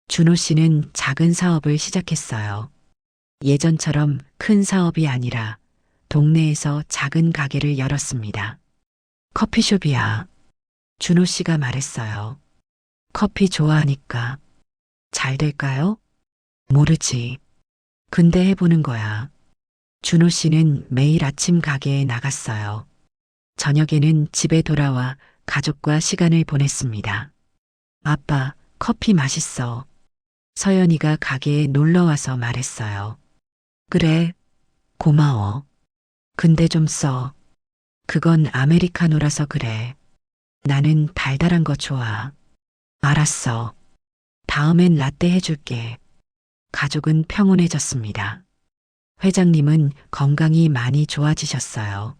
준호 씨는 작은 사업을 시작했어요. 예전처럼 큰 사업이 아니라 동네에서 작은 가게를 열었습니다. 커피숍이야. 준호 씨가 말했어요. 커피 좋아하니까. 잘 될까요? 모르지. 근데 해보는 거야. 준호 씨는 매일 아침 가게에 나갔어요. 저녁에는 집에 돌아와 가족과 시간을 보냈습니다. 아빠, 커피 맛있어. 서연이가 가게에 놀러 와서 말했어요. 그래, 고마워. 근데 좀 써. 그건 아메리카노라서 그래. 나는 달달한 거 좋아. 알았어. 다음엔 라떼 해줄게. 가족은 평온해졌습니다. 회장님은 건강이 많이 좋아지셨어요.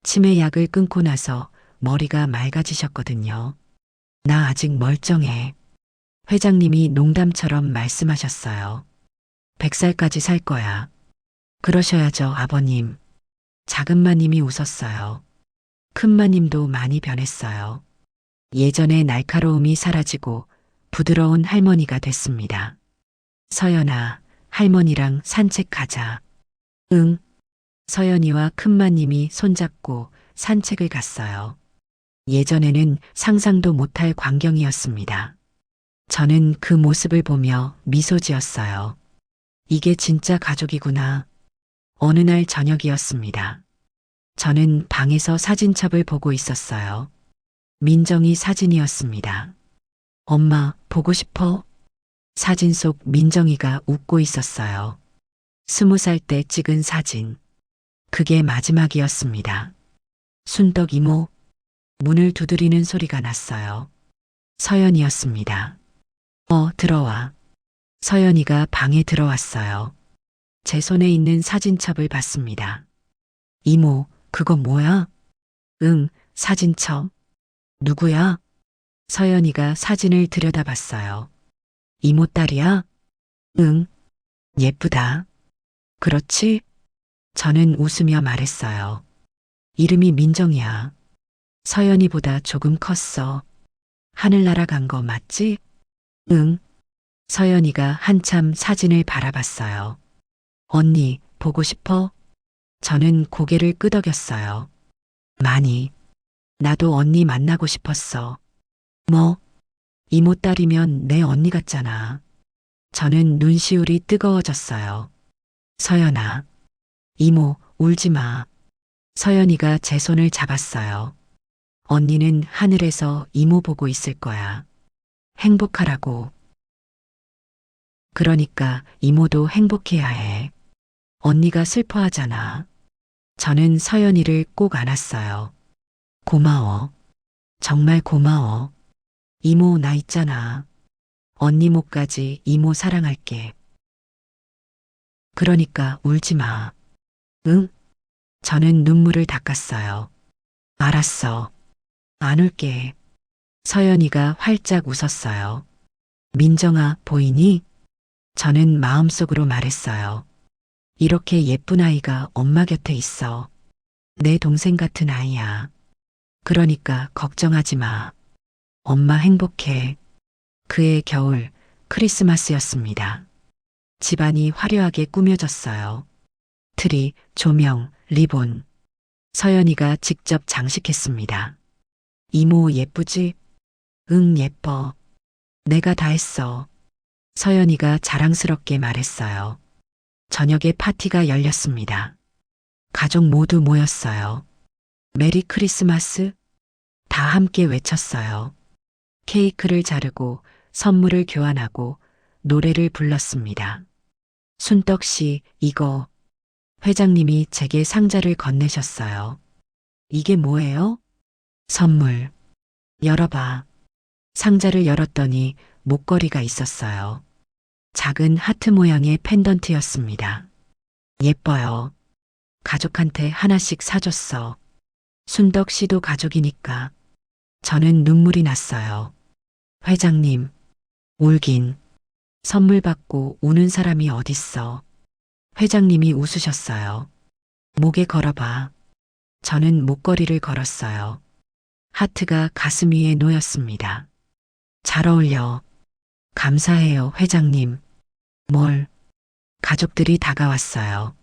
치매약을 끊고 나서 머리가 맑아지셨거든요. 나 아직 멀쩡해. 회장님이 농담처럼 말씀하셨어요. 100살까지 살 거야. 그러셔야죠, 아버님. 작은 마님이 웃었어요. 큰 마님도 많이 변했어요. 예전의 날카로움이 사라지고 부드러운 할머니가 됐습니다. 서연아, 할머니랑 산책 가자. 응. 서연이와 큰마님이 손잡고 산책을 갔어요. 예전에는 상상도 못할 광경이었습니다. 저는 그 모습을 보며 미소 지었어요. 이게 진짜 가족이구나. 어느 날 저녁이었습니다. 저는 방에서 사진첩을 보고 있었어요. 민정이 사진이었습니다. 엄마, 보고 싶어? 사진 속 민정이가 웃고 있었어요. 20살 때 찍은 사진. 그게 마지막이었습니다. 순덕 이모, 문을 두드리는 소리가 났어요. 서연이었습니다. 들어와. 서연이가 방에 들어왔어요. 제 손에 있는 사진첩을 봤습니다. 이모, 그거 뭐야? 응, 사진첩. 누구야? 서연이가 사진을 들여다봤어요. 이모 딸이야? 응, 예쁘다. 그렇지? 저는 웃으며 말했어요. 이름이 민정이야. 서연이보다 조금 컸어. 하늘 날아간 거 맞지? 응. 서연이가 한참 사진을 바라봤어요. 언니, 보고 싶어? 저는 고개를 끄덕였어요. 많이. 나도 언니 만나고 싶었어. 뭐? 이모 딸이면 내 언니 같잖아. 저는 눈시울이 뜨거워졌어요. 서연아. 이모, 울지 마. 서연이가 제 손을 잡았어요. 언니는 하늘에서 이모 보고 있을 거야. 행복하라고. 그러니까 이모도 행복해야 해. 언니가 슬퍼하잖아. 저는 서연이를 꼭 안았어요. 고마워. 정말 고마워. 이모 나 있잖아. 언니 목까지 이모 사랑할게. 그러니까 울지 마. 응? 저는 눈물을 닦았어요. 알았어. 안 울게. 서연이가 활짝 웃었어요. 민정아, 보이니? 저는 마음속으로 말했어요. 이렇게 예쁜 아이가 엄마 곁에 있어. 내 동생 같은 아이야. 그러니까 걱정하지 마. 엄마 행복해. 그해 겨울 크리스마스였습니다. 집안이 화려하게 꾸며졌어요. 트리, 조명, 리본. 서연이가 직접 장식했습니다. 이모 예쁘지? 응, 예뻐. 내가 다 했어. 서연이가 자랑스럽게 말했어요. 저녁에 파티가 열렸습니다. 가족 모두 모였어요. 메리 크리스마스? 다 함께 외쳤어요. 케이크를 자르고 선물을 교환하고 노래를 불렀습니다. 순떡 씨, 이거. 회장님이 제게 상자를 건네셨어요. 이게 뭐예요? 선물. 열어봐. 상자를 열었더니 목걸이가 있었어요. 작은 하트 모양의 펜던트였습니다. 예뻐요. 가족한테 하나씩 사줬어. 순덕 씨도 가족이니까. 저는 눈물이 났어요. 회장님, 울긴. 선물 받고 우는 사람이 어딨어. 회장님이 웃으셨어요. 목에 걸어봐. 저는 목걸이를 걸었어요. 하트가 가슴 위에 놓였습니다. 잘 어울려. 감사해요, 회장님. 뭘? 가족들이 다가왔어요.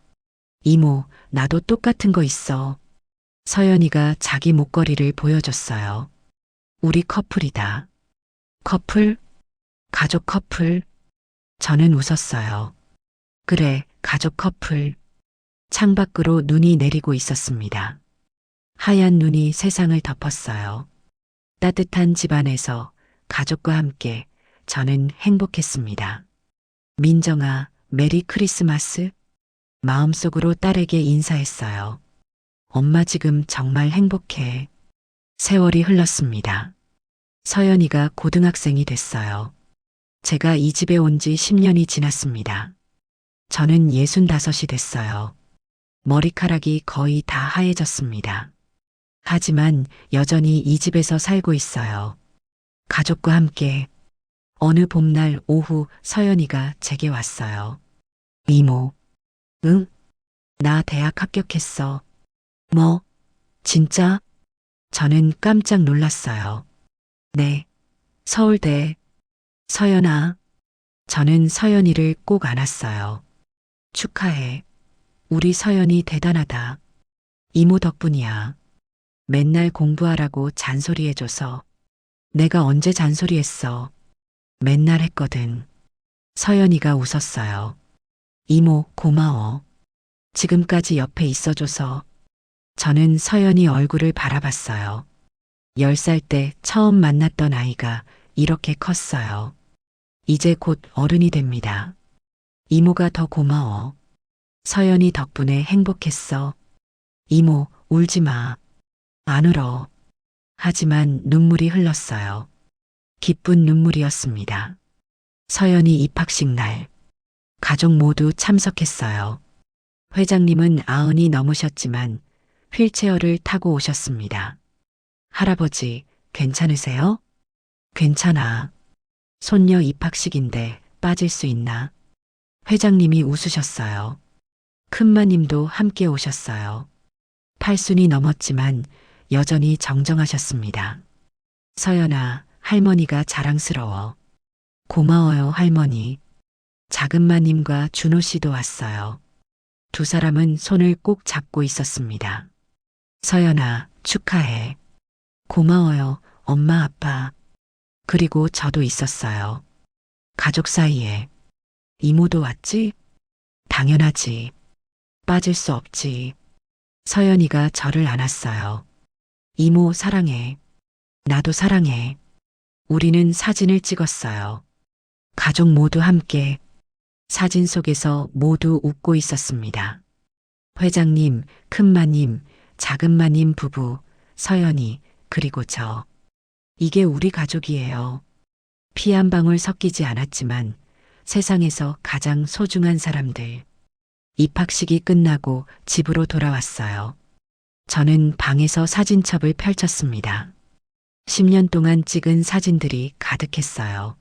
이모, 나도 똑같은 거 있어. 서연이가 자기 목걸이를 보여줬어요. 우리 커플이다. 커플? 가족 커플? 저는 웃었어요. 그래, 가족 커플. 창밖으로 눈이 내리고 있었습니다. 하얀 눈이 세상을 덮었어요. 따뜻한 집안에서 가족과 함께 저는 행복했습니다. 민정아, 메리 크리스마스? 마음속으로 딸에게 인사했어요. 엄마 지금 정말 행복해. 세월이 흘렀습니다. 서연이가 고등학생이 됐어요. 제가 이 집에 온 지 10년이 지났습니다. 저는 65이 됐어요. 머리카락이 거의 다 하얘졌습니다. 하지만 여전히 이 집에서 살고 있어요. 가족과 함께. 어느 봄날 오후 서연이가 제게 왔어요. 이모. 응? 나 대학 합격했어. 뭐? 진짜? 저는 깜짝 놀랐어요. 네. 서울대. 서연아. 저는 서연이를 꼭 안았어요. 축하해. 우리 서연이 대단하다. 이모 덕분이야. 맨날 공부하라고 잔소리해줘서. 내가 언제 잔소리했어. 맨날 했거든. 서연이가 웃었어요. 이모, 고마워. 지금까지 옆에 있어줘서. 저는 서연이 얼굴을 바라봤어요. 10살 때 처음 만났던 아이가 이렇게 컸어요. 이제 곧 어른이 됩니다. 이모가 더 고마워. 서연이 덕분에 행복했어. 이모, 울지 마. 안 울어. 하지만 눈물이 흘렀어요. 기쁜 눈물이었습니다. 서연이 입학식 날. 가족 모두 참석했어요. 회장님은 90이 넘으셨지만 휠체어를 타고 오셨습니다. 할아버지, 괜찮으세요? 괜찮아. 손녀 입학식인데 빠질 수 있나? 회장님이 웃으셨어요. 큰마님도 함께 오셨어요. 80이 넘었지만 여전히 정정하셨습니다. 서연아, 할머니가 자랑스러워. 고마워요, 할머니. 작은마님과 준호 씨도 왔어요. 두 사람은 손을 꼭 잡고 있었습니다. 서연아, 축하해. 고마워요, 엄마, 아빠. 그리고 저도 있었어요. 가족 사이에. 이모도 왔지? 당연하지. 빠질 수 없지. 서연이가 저를 안았어요. 이모 사랑해. 나도 사랑해. 우리는 사진을 찍었어요. 가족 모두 함께. 사진 속에서 모두 웃고 있었습니다. 회장님, 큰마님, 작은마님 부부, 서연이, 그리고 저. 이게 우리 가족이에요. 피 한 방울 섞이지 않았지만 세상에서 가장 소중한 사람들. 입학식이 끝나고 집으로 돌아왔어요. 저는 방에서 사진첩을 펼쳤습니다. 10년 동안 찍은 사진들이 가득했어요.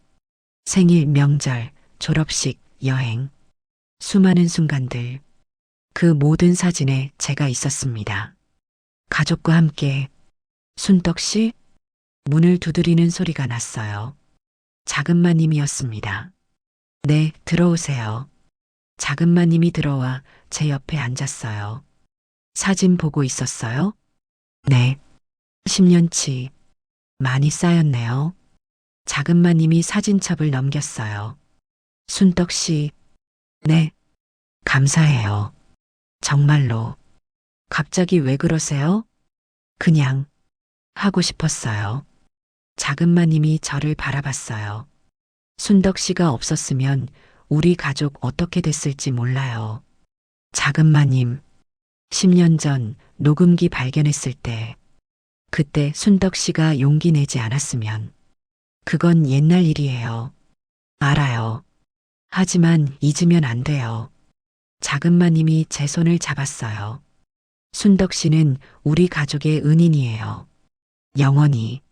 생일, 명절, 졸업식, 여행. 수많은 순간들. 그 모든 사진에 제가 있었습니다. 가족과 함께. 순떡 씨? 문을 두드리는 소리가 났어요. 작은마님이었습니다. 네, 들어오세요. 작은마님이 들어와 제 옆에 앉았어요. 사진 보고 있었어요? 네. 10년치. 많이 쌓였네요. 작은마님이 사진첩을 넘겼어요. 순떡 씨. 네. 감사해요. 정말로. 갑자기 왜 그러세요? 그냥 하고 싶었어요. 작은마님이 저를 바라봤어요. 순덕 씨가 없었으면 우리 가족 어떻게 됐을지 몰라요. 작은마님, 10년 전 녹음기 발견했을 때, 그때 순덕 씨가 용기 내지 않았으면, 그건 옛날 일이에요. 알아요. 하지만 잊으면 안 돼요. 작은마님이 제 손을 잡았어요. 순덕 씨는 우리 가족의 은인이에요. 영원히.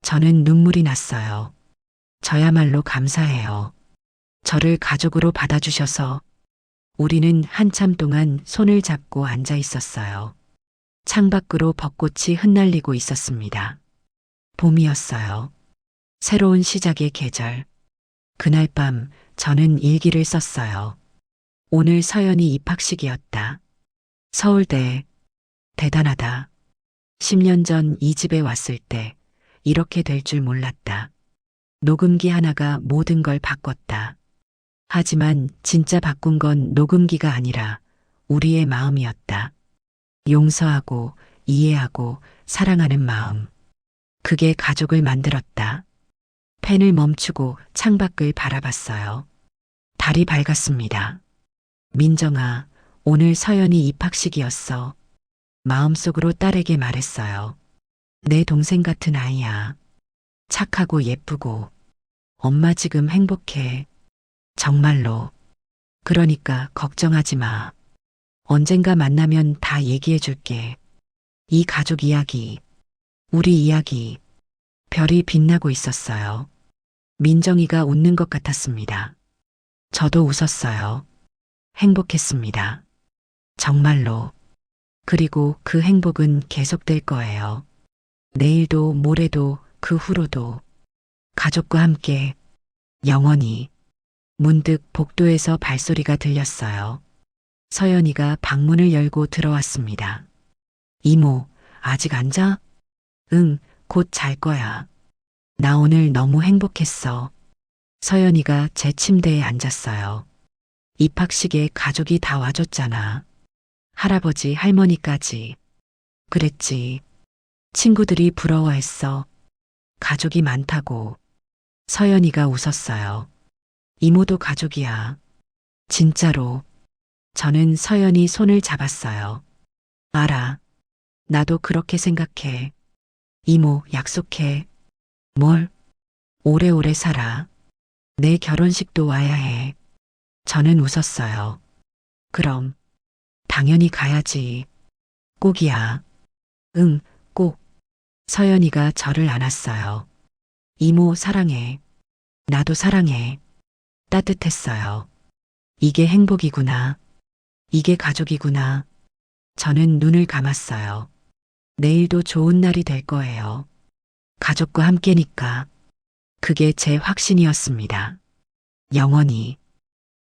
저는 눈물이 났어요. 저야말로 감사해요. 저를 가족으로 받아주셔서. 우리는 한참 동안 손을 잡고 앉아 있었어요. 창밖으로 벚꽃이 흩날리고 있었습니다. 봄이었어요. 새로운 시작의 계절. 그날 밤 저는 일기를 썼어요. 오늘 서연이 입학식이었다. 서울대. 대단하다. 10년 전 이 집에 왔을 때 이렇게 될 줄 몰랐다. 녹음기 하나가 모든 걸 바꿨다. 하지만 진짜 바꾼 건 녹음기가 아니라 우리의 마음이었다. 용서하고 이해하고 사랑하는 마음. 그게 가족을 만들었다. 펜을 멈추고 창밖을 바라봤어요. 달이 밝았습니다. 민정아, 오늘 서연이 입학식이었어. 마음속으로 딸에게 말했어요. 내 동생 같은 아이야. 착하고 예쁘고. 엄마 지금 행복해. 정말로. 그러니까 걱정하지 마. 언젠가 만나면 다 얘기해 줄게. 이 가족 이야기, 우리 이야기. 별이 빛나고 있었어요. 민정이가 웃는 것 같았습니다. 저도 웃었어요. 행복했습니다. 정말로. 그리고 그 행복은 계속될 거예요. 내일도 모레도 그 후로도. 가족과 함께. 영원히. 문득 복도에서 발소리가 들렸어요. 서연이가 방문을 열고 들어왔습니다. 이모, 아직 안 자? 응, 곧 잘 거야. 나 오늘 너무 행복했어. 서연이가 제 침대에 앉았어요. 입학식에 가족이 다 와줬잖아. 할아버지, 할머니까지. 그랬지. 친구들이 부러워했어. 가족이 많다고. 서연이가 웃었어요. 이모도 가족이야. 진짜로. 저는 서연이 손을 잡았어요. 알아. 나도 그렇게 생각해. 이모, 약속해. 뭘? 오래오래 살아. 내 결혼식도 와야 해. 저는 웃었어요. 그럼. 당연히 가야지. 꼭이야. 응, 꼭. 서연이가 저를 안았어요. 이모 사랑해. 나도 사랑해. 따뜻했어요. 이게 행복이구나. 이게 가족이구나. 저는 눈을 감았어요. 내일도 좋은 날이 될 거예요. 가족과 함께니까. 그게 제 확신이었습니다. 영원히.